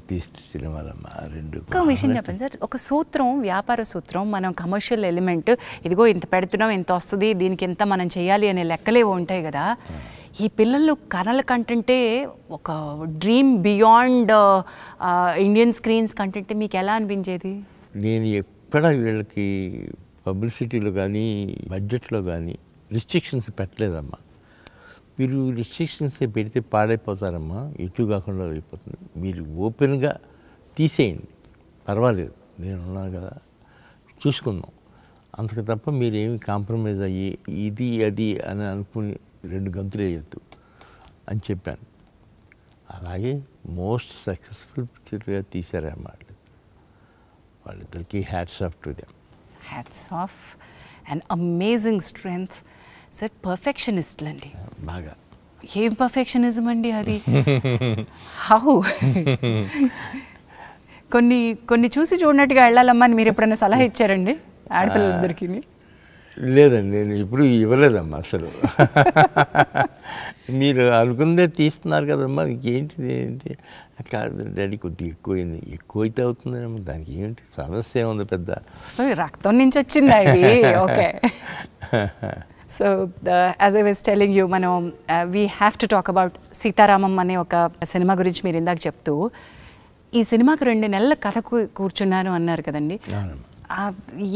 తీస్తే సినిమాలమ్మా 2. ఒక విషయం చెప్పండి సార్, ఒక సూత్రం, వ్యాపార సూత్రం, మనం కమర్షియల్ ఎలిమెంట్, ఇదిగో ఇంత పెడుతున్నాం, ఇంత వస్తుంది, దీనికి ఎంత మనం చేయాలి అనే లెక్కలేవో ఉంటాయి కదా. ఈ పిల్లలు కథల కంటెంటే ఒక డ్రీమ్ బియాండ్ ఇండియన్ స్క్రీన్స్ కంటెంటే మీకు ఎలా అనిపించేది? నేను ఎక్కడ వీళ్ళకి పబ్లిసిటీలో కానీ బడ్జెట్లో కానీ రిస్ట్రిక్షన్స్ పెట్టలేదమ్మా. మీరు రిస్ట్రిక్షన్స్ పెడితే పాడైపోతారమ్మా, ఎటు కాకుండా అయిపోతుంది. మీరు ఓపెన్గా తీసేయండి, పర్వాలేదు, నేనున్నాను కదా, చూసుకుందాం. అంతకు తప్ప మీరేమి కాంప్రమైజ్ అయ్యి ఇది అది అని అనుకుని 2 గంతులు వేయద్దు అని చెప్పాను. అలాగే మోస్ట్ సక్సెస్ఫుల్ పిక్చర్గా తీశారన్నమాట. వాళ్ళిద్దరికి hats off to them. Hats off and amazing strength sir. పర్ఫెక్షనిస్ట్లు అండి బాగా. ఏం పర్ఫెక్షనిజం అండి అది? హౌ? కొన్ని చూసి చూడనట్టుగా వెళ్ళాలమ్మా అని మీరు ఎప్పుడైనా సలహా ఇచ్చారండి ఆడపిల్లలిద్దరికి? లేదండి, నేను ఇప్పుడు ఇవ్వలేదమ్మా అసలు. మీరు అనుకుందే తీస్తున్నారు కదమ్మా, ఏంటిది ఏంటి కాదు డాడీ, కొద్దిగా ఎక్కువైంది. ఎక్కువైతే అవుతుందమ్మా, దానికి ఏంటి సమస్య ఉంది పెద్ద. సో రక్తం నుంచి వచ్చింది అది. Okay. So as I was telling you, మనం we have to talk about Sitaramam అనే ఒక సినిమా గురించి మీరు ఇందాక చెప్తూ, ఈ సినిమాకు 2 నెలల కథ కూర్చున్నాను అన్నారు కదండి.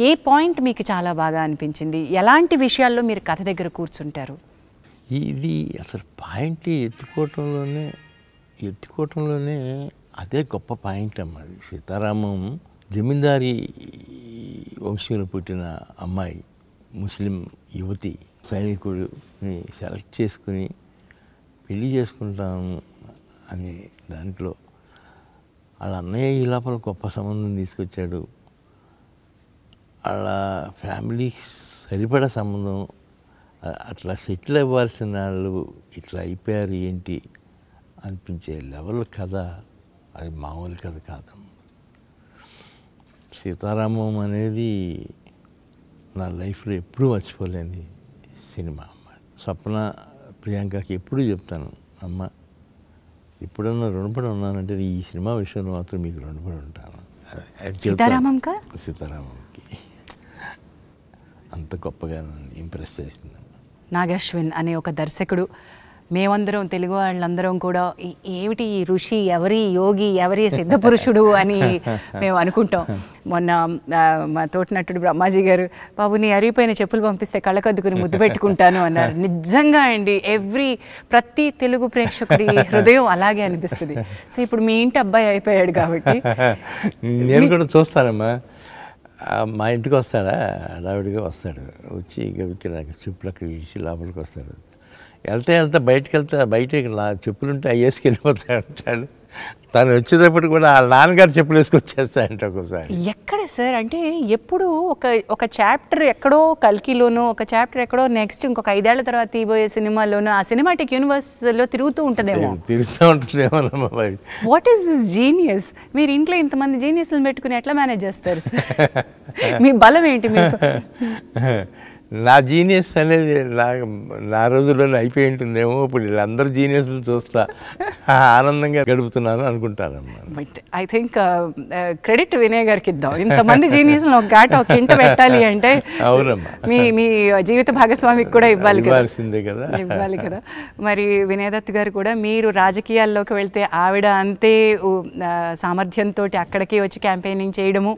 ఏ పాయింట్ మీకు చాలా బాగా అనిపించింది? ఎలాంటి విషయాల్లో మీరు కథ దగ్గర కూర్చుంటారు? ఇది అసలు పాయింట్ ఎత్తుకోవటంలోనే అదే గొప్ప పాయింట్ అమ్మా. సీతారామం జమీందారీ వంశంలో పుట్టిన అమ్మాయి, ముస్లిం యువతి, సైనికుడిని సెలెక్ట్ చేసుకుని పెళ్లి చేసుకుంటాము అనే దాంట్లో వాళ్ళ అన్నయ్య ఈ లోపల గొప్ప సంబంధం తీసుకొచ్చాడు. వాళ్ళ ఫ్యామిలీకి సరిపడా సంబంధం, అట్లా సెటిల్ అవ్వాల్సిన వాళ్ళు ఇట్లా అయిపోయారు ఏంటి అనిపించే లెవెల్ కథ. అది మామూలు కథ కాదమ్మా. సీతారామం అనేది నా లైఫ్లో ఎప్పుడూ మర్చిపోలేని సినిమా అమ్మ. స్వప్న ప్రియాంకకి ఎప్పుడూ చెప్తాను, అమ్మ ఎప్పుడన్నా రుణపడి ఉన్నానంటే ఈ సినిమా విషయంలో మాత్రం మీకు రుణపడి ఉంటాను. సీతారామంకి అంత గొప్పగా ఇంప్రెస్ చేసింది. నాగశ్విన్ అనే ఒక దర్శకుడు, మేమందరం తెలుగు వాళ్ళందరం కూడా ఏమిటి ఈ ఋషి, ఎవరి యోగి, ఎవరి సిద్ధపురుషుడు అని మేము అనుకుంటాం. మొన్న మా తోటినట్టుడు బ్రహ్మాజీ గారు, బాబు నీ అరిగిపోయిన చెప్పులు పంపిస్తే కళ్ళకద్దుకుని ముద్దు పెట్టుకుంటాను అన్నారు. నిజంగా అండి, ప్రతి తెలుగు ప్రేక్షకుడి హృదయం అలాగే అనిపిస్తుంది. సో ఇప్పుడు మీ ఇంటి అబ్బాయి అయిపోయాడు కాబట్టి నేను కూడా చూస్తానమ్మా. మా ఇంటికి వస్తాడా, హడావిడిగా వస్తాడు, వచ్చి గవికి నాకు చెప్పులకు ఇచ్చి లోపలికి వస్తాడు. వెళ్తే బయటికి నా చెప్పులుంటే అయ్యేసుకు వెళ్ళిపోతాడు అంటాడు. తను వచ్చేటప్పుడు కూడా వాళ్ళ నాన్నగారు చెప్పులు వేసుకొచ్చేస్తాయంట ఒక్కోసారి. ఎక్కడ సార్ అంటే ఎప్పుడు ఒక చాప్టర్ ఎక్కడో కల్కిలోనో, ఒక చాప్టర్ ఎక్కడో నెక్స్ట్ ఇంకొక 5 ఏళ్ల తర్వాత తీయబోయే సినిమాలోనో ఆ సినిమాటిక్ యూనివర్స్లో తిరుగుతూ ఉంటుందేమో. What is this genius? మీరు ఇంట్లో ఇంతమంది జీనియస్లను పెట్టుకుని ఎట్లా మేనేజ్ చేస్తారు సార్? మీ బలం ఏంటి? మీరు నా జీనియస్ అనేది నా రోజుల్లోనే అయిపోయి ఉంటుందేమో. ఇప్పుడు వీళ్ళందరూ జీనియస్లు చూస్తా ఆనందంగా గడుపుతున్నాను అనుకుంటారమ్మా. But I think credit Vinay గారికి ఇద్దాం. ఇంతమంది జీనియస్లు ఒక ఇంట పెట్టాలి అంటే అవునమ్మా, మీ జీవిత భాగస్వామికి కూడా ఇవ్వాలి కదా. ఇవ్వాలి కదా. మరి వినయ్ దత్ గారు కూడా, మీరు రాజకీయాల్లోకి వెళ్తే ఆవిడ అంతే సామర్థ్యంతో అక్కడికి వచ్చి క్యాంపెయినింగ్ చేయడము,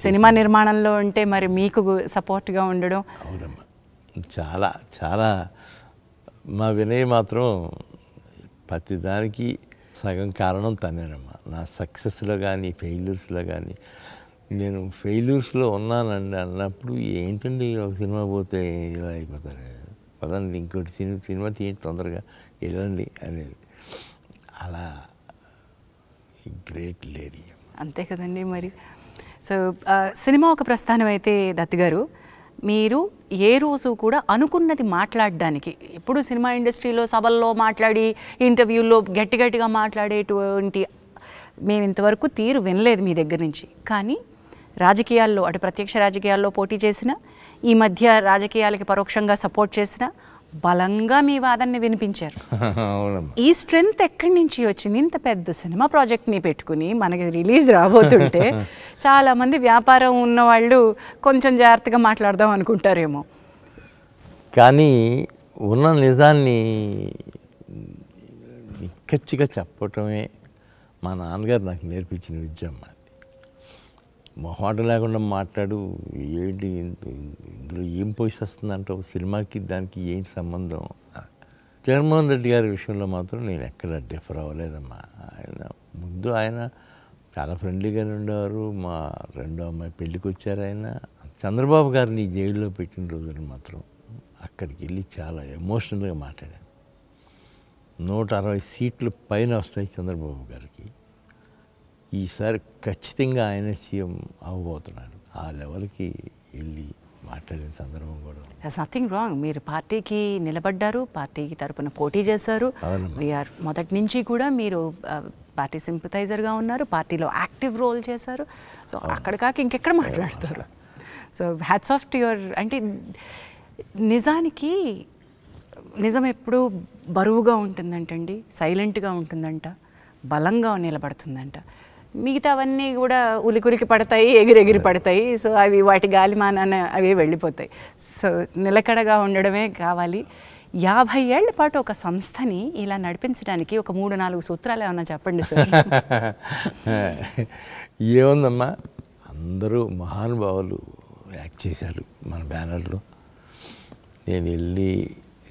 సినిమా నిర్మాణంలో ఉంటే మరి మీకు సపోర్ట్గా ఉండడం. అవునమ్మా, చాలా చాలా. మా వినయ్ మాత్రం ప్రతిదానికి సగం కారణం తనేనమ్మా. నా సక్సెస్లో కానీ ఫెయిల్యూర్స్లో కానీ. నేను ఫెయిల్యూర్స్లో ఉన్నానండి అన్నప్పుడు, ఏంటండి ఒక సినిమా పోతే ఇలా అయిపోతారు, పదండి ఇంకోటి సినిమా తీయండి తొందరగా వెళ్ళండి అనేది. అలా గ్రేట్ లేడీ. అంతే కదండి మరి. సో సినిమా ఒక ప్రస్థానం అయితే దత్ గారు, మీరు ఏ రోజు కూడా అనుకున్నది మాట్లాడడానికి, ఎప్పుడు సినిమా ఇండస్ట్రీలో సభల్లో మాట్లాడి ఇంటర్వ్యూల్లో గట్టిగా మాట్లాడేటువంటి మేము ఇంతవరకు తీరు వినలేదు మీ దగ్గర నుంచి. కానీ రాజకీయాల్లో, అటు ప్రత్యక్ష రాజకీయాల్లో పోటీ చేసిన, ఈ మధ్య రాజకీయాలకి పరోక్షంగా సపోర్ట్ చేసిన, బలంగా మీ వాదనని వినిపించారు. ఈ స్ట్రెంగ్త్ ఎక్కడి నుంచి వచ్చింది? ఇంత పెద్ద సినిమా ప్రాజెక్ట్ని పెట్టుకుని మనకి రిలీజ్ రాబోతుంటే చాలామంది వ్యాపారం ఉన్నవాళ్ళు కొంచెం జాగ్రత్తగా మాట్లాడదాం అనుకుంటారేమో. కానీ ఉన్న నిజాన్ని నిక్కచ్చిగా చెప్పటమే మా నాన్నగారు నాకు నేర్పించిన విద్య అమ్మ. మొహాట లేకుండా మాట్లాడు, ఏంటి ఇందులో ఏం పోషిస్తుందంటే సినిమాకి దానికి ఏంటి సంబంధం. జగన్మోహన్ రెడ్డి గారి విషయంలో మాత్రం నేను ఎక్కడ డిఫర్ అవ్వలేదమ్మా. ముందు ఆయన చాలా ఫ్రెండ్లీగానే ఉండేవారు. మా రెండో అమ్మాయి పెళ్ళికి వచ్చారు ఆయన. చంద్రబాబు గారిని జైల్లో పెట్టిన రోజులు మాత్రం అక్కడికి వెళ్ళి చాలా ఎమోషనల్గా మాట్లాడాను. 160 సీట్లు పైన వస్తాయి చంద్రబాబు గారికి. ఈసారి ఖచ్చితంగా ఆయన సీఎం అవ్వబోతున్నాడు. ఆ లెవెల్కి వెళ్ళి మాట్లాడిన సందర్భం కూడా. That's nothing wrong. మీరు పార్టీకి నిలబడ్డారు, పార్టీకి తరపున పోటీ చేశారు. వీఆర్ మొదటి నుంచి కూడా మీరు పార్టీ సింపథైజర్గా ఉన్నారు, పార్టీలో యాక్టివ్ రోల్ చేశారు. సో అక్కడ కాక ఇంకెక్కడ మాట్లాడతారు? So hats off to your. అంటే నిజానికి నిజం ఎప్పుడూ బరువుగా ఉంటుందంటండి, సైలెంట్గా ఉంటుందంట, బలంగా నిలబడుతుందంట. మిగతావన్నీ కూడా ఉలికి పడతాయి, ఎగిరి పడతాయి. సో అవి వాటి గాలిమానాన అవి వెళ్ళిపోతాయి. సో నిలకడగా ఉండడమే కావాలి. 50 ఏళ్ల పాటు ఒక సంస్థని ఇలా నడిపించడానికి ఒక 3-4 సూత్రాలు ఏమన్నా చెప్పండి సార్. ఏముందమ్మా, అందరూ మహానుభావులు యాక్ట్ చేశారు మన బ్యానర్లో. నేను వెళ్ళి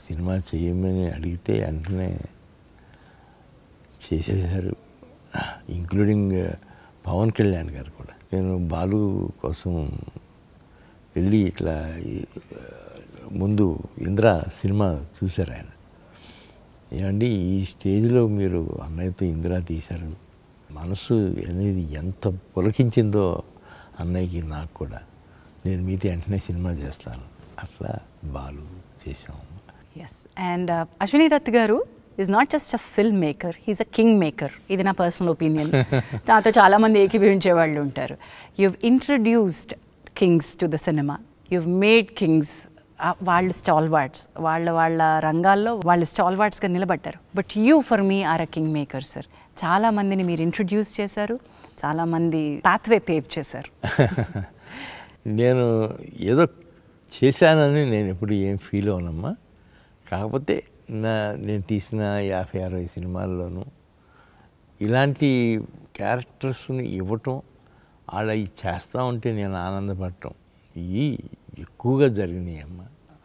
సినిమా చేయమని అడిగితే వెంటనే చేసేసారు, ఇంక్లూడింగ్ పవన్ కళ్యాణ్ గారు కూడా. నేను బాలు కోసం వెళ్ళి ఇట్లా ముందు ఇంద్ర సినిమా చూశారు ఆయన. ఏమండి ఈ స్టేజ్లో మీరు అన్నయ్యతో ఇంద్ర తీశారు, మనసు అనేది ఎంత పులకించిందో అన్నయ్యకి నాకు కూడా. నేను మీతో వెంటనే సినిమా చేస్తాను, అట్లా బాలు చేసాము. ఎస్. అండ్ అశ్విని దత్ గారు is not just a film maker, he's a king maker. ఇది నా పర్సనల్ ఒపీనియన్. నాతో చాలామంది ఏకీభవించే వాళ్ళు ఉంటారు. you've introduced kings to the cinema, you've made kings. వాళ్ళు స్టాల్వార్డ్స్, వాళ్ళ రంగాల్లో వాళ్ళు స్టాల్వార్డ్స్గా నిలబడ్డారు. But you for me are a king maker sir. చాలామందిని మీరు ఇంట్రడ్యూస్ చేశారు, చాలామంది పాత్వే పేవ్ చేశారు. నేను ఏదో చేశానని నేను ఎప్పుడు ఏం ఫీల్ అవనమ్మా. కాకపోతే నేను తీసిన 50-60 సినిమాల్లోనూ ఇలాంటి క్యారెక్టర్స్ని ఇవ్వటం, ఆడ ఇది చేస్తూ ఉంటే నేను ఆనందపడటం, ఇవి ఎక్కువగా జరిగినాయి అమ్మ.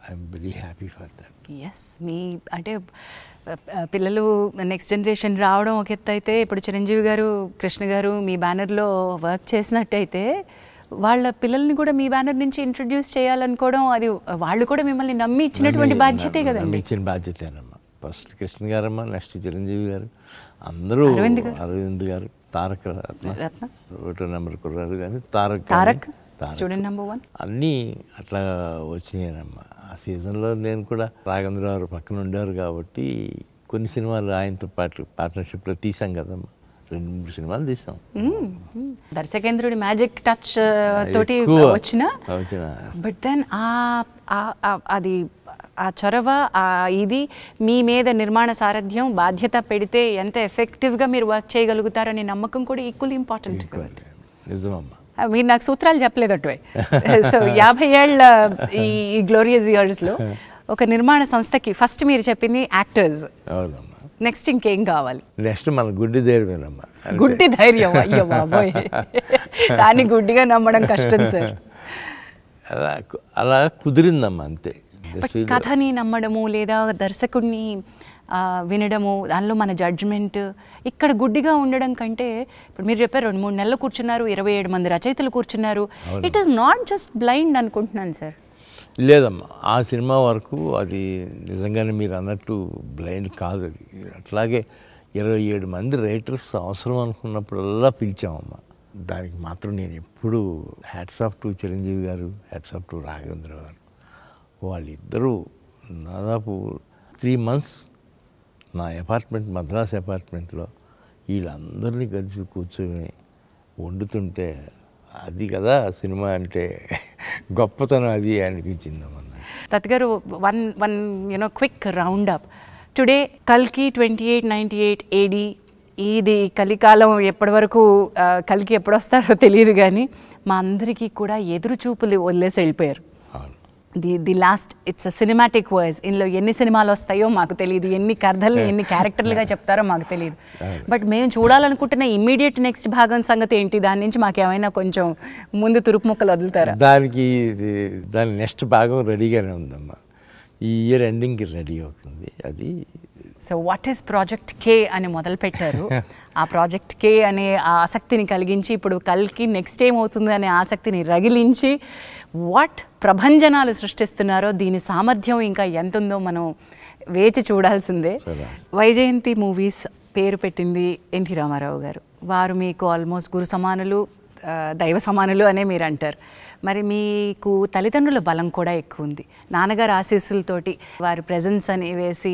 I'm very happy for that. Yes. మీ అంటే పిల్లలు నెక్స్ట్ జనరేషన్ రావడం ఒక ఎత్తు అయితే, ఇప్పుడు చిరంజీవి గారు, కృష్ణ గారు మీ బ్యానర్లో వర్క్ చేసినట్టయితే వాళ్ళ పిల్లల్ని కూడా మీ బ్యానర్ నుంచి ఇంట్రడ్యూస్ చేయాలనుకోవడం, అది వాళ్ళు కూడా మిమ్మల్ని నమ్మి ఇచ్చినటువంటి బాధ్యతే కదండి. ఇచ్చిన బాధ్యతేనమ్మా. ఫస్ట్ కృష్ణ గారమ్మా, నెక్స్ట్ చిరంజీవి గారు, అందరూ అరవింద్ గారు, తారక రత్న, 1 నెంబర్ కుర్రాడు కానీ తారక్ స్టూడెంట్ నెంబర్ 1 అన్నీ అట్లా వచ్చినాయనమ్మా. ఆ సీజన్లో నేను కూడా రాఘవేంద్ర గారు పక్కన ఉండేవారు కాబట్టి కొన్ని సినిమాలు ఆయనతో పాటు పార్ట్నర్షిప్లో తీసాం కదమ్మా. 2-3 సినిమాలు తీసాం. దర్శకేంద్రుడి మ్యాజిక్ టచ్ తోటి వచ్చిన, బట్ దెన్ అది ఆ చొరవ, ఇది మీ మీద నిర్మాణ సారథ్యం బాధ్యత పెడితే ఎంత ఎఫెక్టివ్గా మీరు వర్క్ చేయగలుగుతారనే నమ్మకం కూడా ఈక్వల్లీ ఇంపార్టెంట్. నిజమమ్మా. మీరు నాకు సూత్రాలు చెప్పలేదు అటువై. సో 50 ఏళ్ల ఈ గ్లోరియస్ ఇయర్స్లో ఒక నిర్మాణ సంస్థకి ఫస్ట్ మీరు చెప్పింది యాక్టర్స్. అవునమ్మా. నెక్స్ట్ ఇంకేం కావాలి? నెక్స్ట్ మన గుడ్డి ధైర్యమేనమ్మా. గుడ్డి ధైర్యం, అయ్యో బాబోయ్, దాన్ని గుడ్డిగా నమ్మడం కష్టం సార్. అలా కుదిరిందమ్మా అంతే. కథని నమ్మడము లేదా దర్శకుడిని వినడము, దానిలో మన జడ్జ్మెంట్, ఇక్కడ గుడ్డిగా ఉండడం కంటే, ఇప్పుడు మీరు చెప్పారు 2-3 నెలలు కూర్చున్నారు, 27 మంది రచయితలు కూర్చున్నారు. It is not just blind అనుకుంటున్నాను సార్. లేదమ్మా, ఆ సినిమా వరకు అది నిజంగానే మీరు అన్నట్టు బ్లైండ్ కాదు. అది అట్లాగే 27 మంది రైటర్స్ అవసరం అనుకున్నప్పుడల్లా పిలిచామమ్మా. దానికి మాత్రం నేను ఎప్పుడు హ్యాట్స్ ఆఫ్ టు చిరంజీవి గారు, హ్యాట్స్ ఆఫ్ టు రాఘవేంద్ర గారు. వాళ్ళిద్దరూ దాదాపు 3 months నా అపార్ట్మెంట్, మద్రాస్ అపార్ట్మెంట్లో వీళ్ళందరినీ కలిసి కూర్చొని వండుతుంటే అది కదా సినిమా అంటే గొప్పతనం అది అనిపించిందమ్మా. తత్గారు one quick round up. Today కల్కి 2898 AD, ఇది కలికాలం ఎప్పటి వరకు కల్కి ఎప్పుడు వస్తారో తెలియదు, కానీ మా అందరికీ కూడా ఎదురు చూపులు వదిలేసి వెళ్ళిపోయారు. The last it's a cinematic verse. ఇందులో ఎన్ని సినిమాలు వస్తాయో మాకు తెలియదు, ఎన్ని కథల్ని ఎన్ని క్యారెక్టర్లుగా చెప్తారో మాకు తెలియదు. బట్ మేము చూడాలనుకుంటున్న ఇమ్మీడియట్ నెక్స్ట్ భాగం సంగతి ఏంటి? దాని నుంచి మాకు ఏమైనా కొంచెం ముందు తురుపు ముక్కలు వదులుతారా? దాని నెక్స్ట్ భాగం రెడీగానే ఉందమ్మా. ఈ ఇయర్ ఎండింగ్కి రెడీ అవుతుంది అది. సో వాట్ ఈస్ ప్రాజెక్ట్ కే అని మొదలుపెట్టారు. ఆ ప్రాజెక్ట్ కే అనే ఆసక్తిని కలిగించి ఇప్పుడు కల్కి నెక్స్ట్ ఏమవుతుంది అనే ఆసక్తిని రగిలించి వాట్ ప్రభంజనాలు సృష్టిస్తున్నారో దీని సామర్థ్యం ఇంకా ఎంత ఉందో మనం వేచి చూడాల్సిందే. వైజయంతి మూవీస్ పేరు పెట్టింది ఎన్టీ రామారావు గారు. వారు మీకు ఆల్మోస్ట్ గురు సమానులు, దైవ సమానులు అనే మీరు అంటారు. మరి మీకు తల్లిదండ్రుల బలం కూడా ఎక్కువ ఉంది. నాన్నగారు ఆశీస్సులతోటి వారి ప్రెజెన్స్ అని వేసి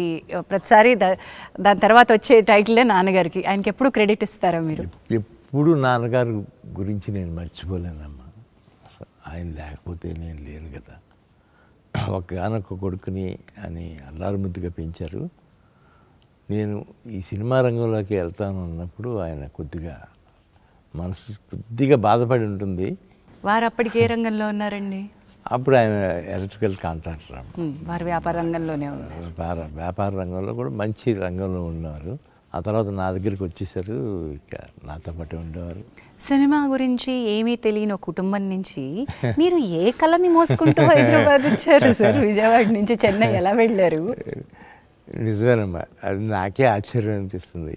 ప్రతిసారి దాని తర్వాత వచ్చే టైటిలే నాన్నగారికి. ఆయనకి ఎప్పుడు క్రెడిట్ ఇస్తారా మీరు? ఎప్పుడు నాన్నగారు గురించి నేను మర్చిపోలేనమ్మా. ఆయన లేకపోతే నేను లేను కదా. ఒక్కగానొక్క కొడుకుని అని అల్లారు ముద్దుగా పెంచారు. నేను ఈ సినిమా రంగంలోకి వెళ్తాను అన్నప్పుడు ఆయన మనసు కొద్దిగా బాధపడి ఉంటుంది. వారు అప్పటికి ఏ రంగంలో ఉన్నారండి? అప్పుడు ఆయన ఎలక్ట్రికల్ కాంట్రాక్టర్. వారు వ్యాపార రంగంలోనే ఉన్నారు. వ్యాపార రంగంలో కూడా మంచి రంగంలో ఉన్నారు. ఆ తర్వాత నా దగ్గరికి వచ్చేసారు, ఇక నాతో పాటు ఉండేవారు. సినిమా గురించి ఏమీ తెలియని ఒక కుటుంబం నుంచి మీరు ఏ కళని మోసుకుంటూ హైదరాబాద్ వచ్చారు సార్? విజయవాడ నుంచి చెన్నై ఎలా వెళ్ళారు? నిజమేనమ్మా, అది నాకే ఆశ్చర్యం అనిపిస్తుంది.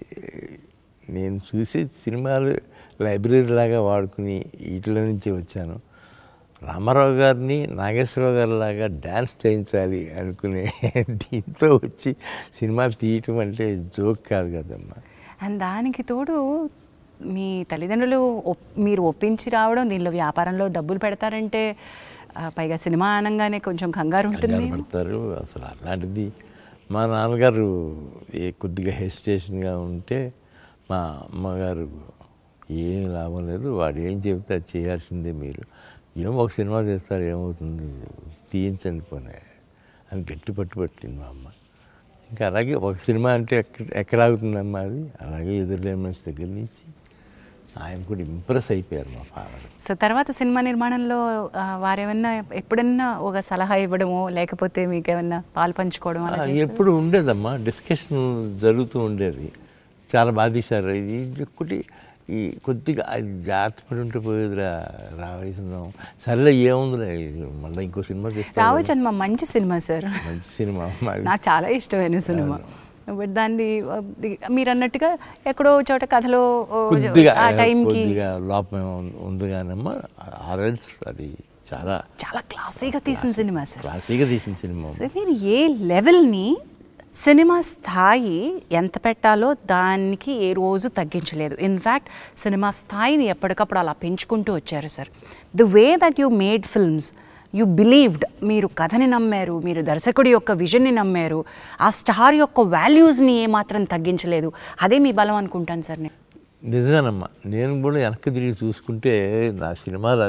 నేను చూసే సినిమాలు లైబ్రరీ లాగా వాడుకుని వీటిలో నుంచి వచ్చాను. రామారావు గారిని నాగేశ్వరరావు గారి లాగా డ్యాన్స్ చేయించాలి అనుకునే దీంతో వచ్చి సినిమాలు తీయటం అంటే జోక్ కాదు కదమ్మా. అండ్ దానికి తోడు మీ తల్లిదండ్రులు మీరు ఒప్పించి రావడం, దీనిలో వ్యాపారంలో డబ్బులు పెడతారంటే పైగా సినిమా అనగానే కొంచెం కంగారు ఉంటుంది. పెడతారు అసలు. అలాంటిది మా నాన్నగారు కొద్దిగా హెసిటేషన్గా ఉంటే మా అమ్మగారు ఏం లాభం లేదు, వాడు ఏం చెబితే అది చేయాల్సిందే, మీరు ఒక సినిమా చేస్తారు ఏమవుతుంది, తీయించండి పోనీ అని గట్టి పట్టింది మా అమ్మ. ఇంకా అలాగే ఒక సినిమా అంటే ఎక్కడ ఆగుతుందమ్మా అది. అలాగే ఎదురులేని మనిషి దగ్గర నుంచి ఆయన కూడా ఇంప్రెస్ అయిపోయారు మా ఫాదర్. సో తర్వాత సినిమా నిర్మాణంలో వారేమన్నా ఎప్పుడన్నా ఒక సలహా ఇవ్వడమో లేకపోతే మీకు ఏమన్నా పాలు పంచుకోవడం ఎప్పుడు ఉండేదమ్మా. డిస్కషన్ జరుగుతూ ఉండేది. చాలా బాగా తీశారు, ఇది ఒకటి ఈ కొద్దిగా అది జాగ్రత్త పడి ఉంటే పోయేదిరా రావేసిందాం, సర్లే ఏముందిలే మళ్ళీ ఇంకో సినిమా చేస్తాం. రావచ్చండి, మంచి సినిమా సార్, మంచి సినిమా, నాకు చాలా ఇష్టమైన సినిమా. బట్ దాన్ని మీరు అన్నట్టుగా ఎక్కడో చోట కథలో ఆ టైంకి లోపం ఉంది కానమ్మా. ఆర్ఎల్స్ అది చాలా చాలా క్లాసీగా తీసిన సినిమా సార్. క్లాసీగా తీసిన సినిమా. మీరు ఏ లెవెల్ని సినిమా స్థాయి ఎంత పెట్టాలో దానికి ఏ రోజు తగ్గించలేదు. ఇన్ఫ్యాక్ట్ సినిమా స్థాయిని ఎప్పటికప్పుడు అలా పెంచుకుంటూ వచ్చారు sir. The way that you made films, you believed, మీరు కథని నమ్మారు, మీరు దర్శకుడి యొక్క విజన్ని నమ్మారు, ఆ స్టార్ యొక్క వాల్యూస్ని ఏమాత్రం తగ్గించలేదు. అదే మీ బలం అనుకుంటాను సార్. నేను నిజమేనమ్మా, నేను కూడా వెనక్కి తిరిగి చూసుకుంటే నా సినిమాలు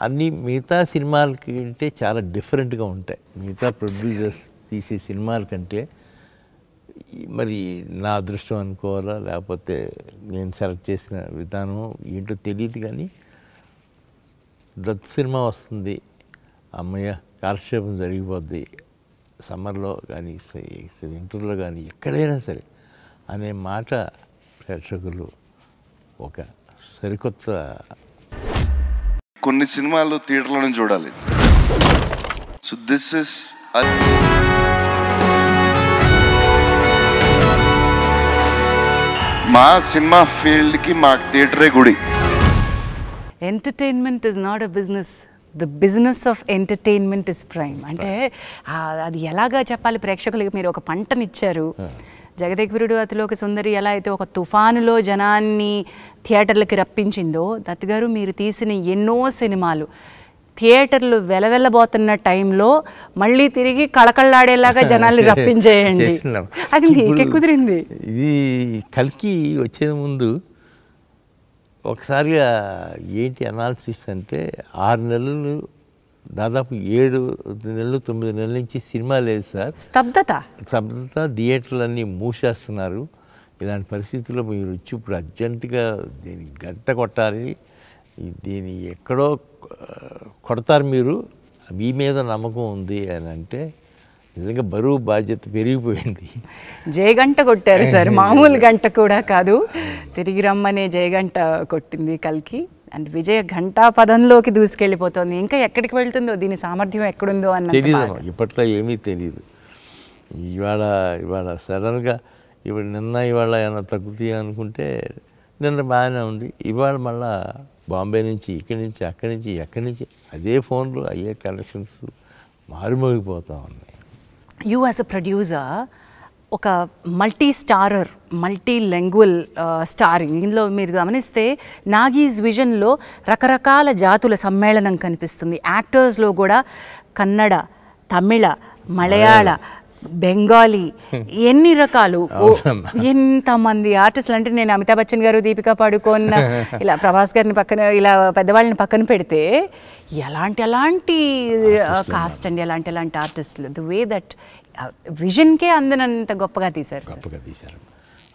అన్నీ మిగతా సినిమాలకి అంటే చాలా డిఫరెంట్గా ఉంటాయి. మిగతా ప్రొడ్యూసర్స్ తీసే సినిమాల కంటే మరి నా అదృష్టం అనుకోవాలా లేకపోతే నేను సెలెక్ట్ చేసిన విధానం ఏంటో తెలియదు, కానీ దత్ సినిమా వస్తుంది, అమ్మయ్య కాలక్షేపం జరిగిపోద్ది, సమ్మర్లో కానీ వింటర్లో కానీ ఎక్కడైనా సరే అనే మాట ప్రేక్షకులు ఒక సరికొత్త. కొన్ని సినిమాలు థియేటర్లోనే చూడాలి. సో దిస్ ఇస్ మా సినిమా ఫీల్డ్కి మా థియేటరే గుడి. Entertainment is not a business, the business of entertainment is prime. అంటే అది ఎలాగా చెప్పాలి ప్రేక్షకులకి? మీరు ఒక పంటనిచ్చారు. జగదేకవీరుడు అతిలోక సుందరి ఎలా అయితే ఒక తుఫానులో జనాన్ని థియేటర్లకి రప్పించిందో, దత్ గారు మీరు తీసిన ఎన్నో సినిమాలు థియేటర్లు వెలవెల్లబోతున్న టైంలో మళ్ళీ తిరిగి కళకళలాడేలాగా జనాల్ని రప్పించేయండి. అది మీకే కుదిరింది. ఇది కల్కి వచ్చే ముందు ఒకసారిగా ఏంటి అనాలిసిస్ అంటే 6 నెలలు దాదాపు 7 నెలలు 9 నెలల నుంచి సినిమా లేదు సార్. స్తబ్దత థియేటర్లన్నీ మూసేస్తున్నారు. ఇలాంటి పరిస్థితుల్లో మీరు వచ్చి ఇప్పుడు అర్జెంటుగా దీన్ని గంట కొట్టాలి, దీన్ని ఎక్కడో కొడతారు మీరు, మీ మీద నమ్మకం ఉంది అని అంటే నిజంగా బరువు బాధ్యత పెరిగిపోయింది. జయగంట కొట్టారు సార్, మామూలు గంట కూడా కాదు. తిరిగి రమ్మనే జయగంట కొట్టింది కల్కి. అండ్ విజయ ఘంటా పదంలోకి దూసుకెళ్ళిపోతుంది. ఇంకా ఎక్కడికి వెళ్తుందో, దీని సామర్థ్యం ఎక్కడుందో అన్న తెలియదు, ఇప్పట్లో ఏమీ తెలియదు. ఇవాళ సడన్గా ఇప్పుడు ఇవాళ ఏమైనా తగ్గుతాయి అనుకుంటే నిన్న బాగానే ఉంది, ఇవాళ మళ్ళా బాంబే నుంచి అక్కడి నుంచి అదే ఫోన్లు అయ్యే కలెక్షన్స్ మారుమోగిపోతూ ఉన్నాయి. యూ యాజ్ అ ప్రొడ్యూసర్ ఒక multi starrer, multi language starring. ఇందులో మీరు గమనిస్తే నాగీస్ విజన్లో రకరకాల జాతుల సమ్మేళనం కనిపిస్తుంది. యాక్టర్స్లో కూడా కన్నడ, తమిళ, మలయాళ, బెంగాలీ, ఎన్ని రకాలు, ఎంతమంది ఆర్టిస్టులు. అంటే నేను అమితాబ్ బచ్చన్ గారు, దీపికా పడుకోన్, ఇలా ప్రభాస్ గారిని పక్కన, ఇలా పెద్దవాళ్ళని పక్కన పెడితే ఎలాంటి కాస్ట్ అండి, ఎలాంటి ఆర్టిస్టులు. ది వే దట్ విజన్కే అందనంత గొప్పగా తీశారు.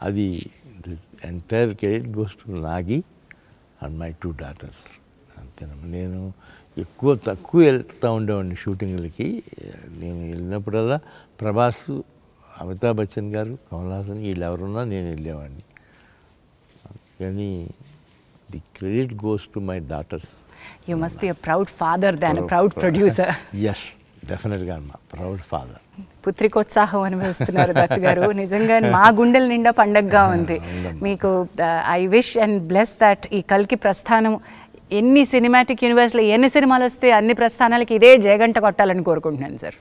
అది entire credit goes to Nagi and my 2 daughters. అంతేనమ్మా. నేను తక్కువ వెళ్తూ ఉండేవాడిని షూటింగ్లకి. నేను వెళ్ళినప్పుడల్లా ప్రభాస్, అమితాబ్ బచ్చన్ గారు, కమల్ హాసన్ వీళ్ళు ఎవరున్నా నేను వెళ్ళేవాడిని. కానీ the credit goes to my daughters. You must be a proud father than a proud producer. Yes, డెఫినెట్గా అమ్మా, ప్రౌడ్ ఫాదర్. పుత్రికోత్సాహం అనుభవిస్తున్నారు దత్ గారు. నిజంగా మా గుండెల నిండా పండగగా ఉంది మీకు. I wish and bless that ఈ కల్కి ప్రస్థానం ఎన్ని సినిమాటిక్ యూనివర్స్లో ఎన్ని సినిమాలు వస్తే అన్ని ప్రస్థానాలకి ఇదే జయగంట కొట్టాలని కోరుకుంటున్నాను సార్.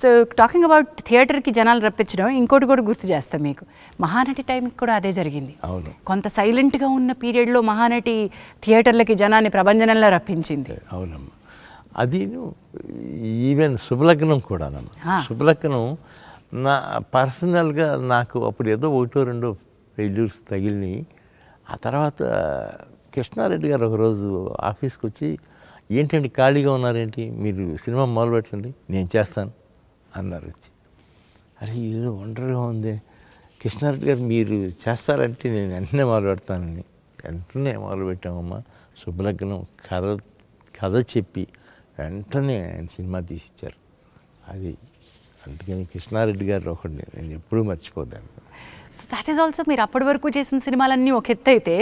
సో టాకింగ్ అబౌట్ థియేటర్కి జనాలు రప్పించడం, ఇంకోటి కూడా గుర్తు చేస్తాం మీకు, మహానటి టైంకి కూడా అదే జరిగింది. కొంత సైలెంట్గా ఉన్న పీరియడ్లో మహానటి థియేటర్లకి జనాన్ని ప్రభంజనంలో రప్పించింది. అవునమ్మా. అది ఈవెన్ శుభలగ్నం కూడానమ్మా. శుభలగ్నం నా పర్సనల్గా నాకు అప్పుడు ఏదో 1-2 ఫెయిల్యూర్స్ తగిలినాయి. ఆ తర్వాత కృష్ణారెడ్డి గారు ఒకరోజు ఆఫీస్కి వచ్చి, ఏంటండి ఖాళీగా ఉన్నారేంటి, మీరు సినిమా మొదలు పెట్టండి, నేను చేస్తాను అన్నారు వచ్చి. అరే ఏదో ఒంటరిగా ఉంది, కృష్ణారెడ్డి గారు మీరు చేస్తారంటే నేను వెంటనే మొదలు పెడతానని వెంటనే మొదలుపెట్టామమ్మా. శుభలగ్నం కథ చెప్పి వెంటనే ఆయన సినిమా తీసిచ్చారు. అది అందుకని కృష్ణారెడ్డి గారు ఒకటి నేను ఎప్పుడూ మర్చిపోతాను. సో దాట్ ఈస్ ఆల్సో మీరు అప్పటి వరకు చేసిన సినిమాలన్నీ ఒక ఎత్తు అయితే,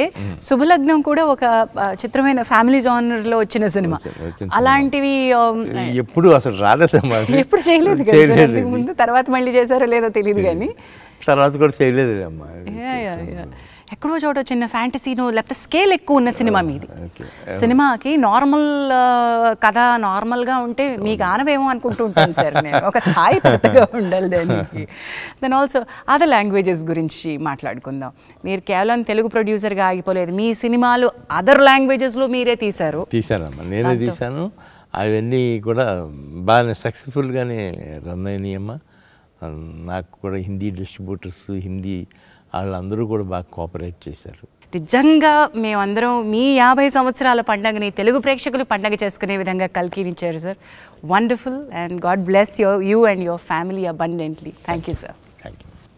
శుభలగ్నం కూడా ఒక చిత్రమైన ఫ్యామిలీ జానర్లో వచ్చిన సినిమా. అలాంటివి ఎప్పుడు అసలు రాలేదమ్మా, ఎప్పుడు చేయలేదు కదా ముందు. తర్వాత మళ్ళీ చేశారో లేదో తెలియదు, కానీ తర్వాత కూడా చేయలేదు అమ్మా. ఎక్కడో చోట చిన్న ఫ్యాంటసీనో లేకపోతే స్కేల్ ఎక్కువ ఉన్న సినిమా మీది. సినిమాకి నార్మల్ కథ నార్మల్గా ఉంటే మీకు ఆనవేమో అనుకుంటూ ఉంటాను సార్ నేను, ఒక స్థాయి పెద్దగా ఉండాలి దానికి. దెన్ ఆల్సో అదర్ లాంగ్వేజెస్ గురించి మాట్లాడుకుందాం. మీరు కేవలం తెలుగు ప్రొడ్యూసర్గా ఆగిపోలేదు, మీ సినిమాలు అదర్ లాంగ్వేజెస్లో మీరే తీశారమ్మా. నేనే తీశాను. అవన్నీ కూడా బాగానే సక్సెస్ఫుల్గానే రన్ అయినాయమ్మా. నాకు కూడా హిందీ డిస్ట్రిబ్యూటర్స్, హిందీ వాళ్ళందరూ కూడా బాగా కోఆపరేట్ చేశారు. నిజంగా మేమందరం మీ 50 సంవత్సరాల పండుగని తెలుగు ప్రేక్షకులు పండుగ చేసుకునే విధంగా కల్కినిచ్చారు sir. Wonderful, and God bless you and your family abundantly. Thank you sir.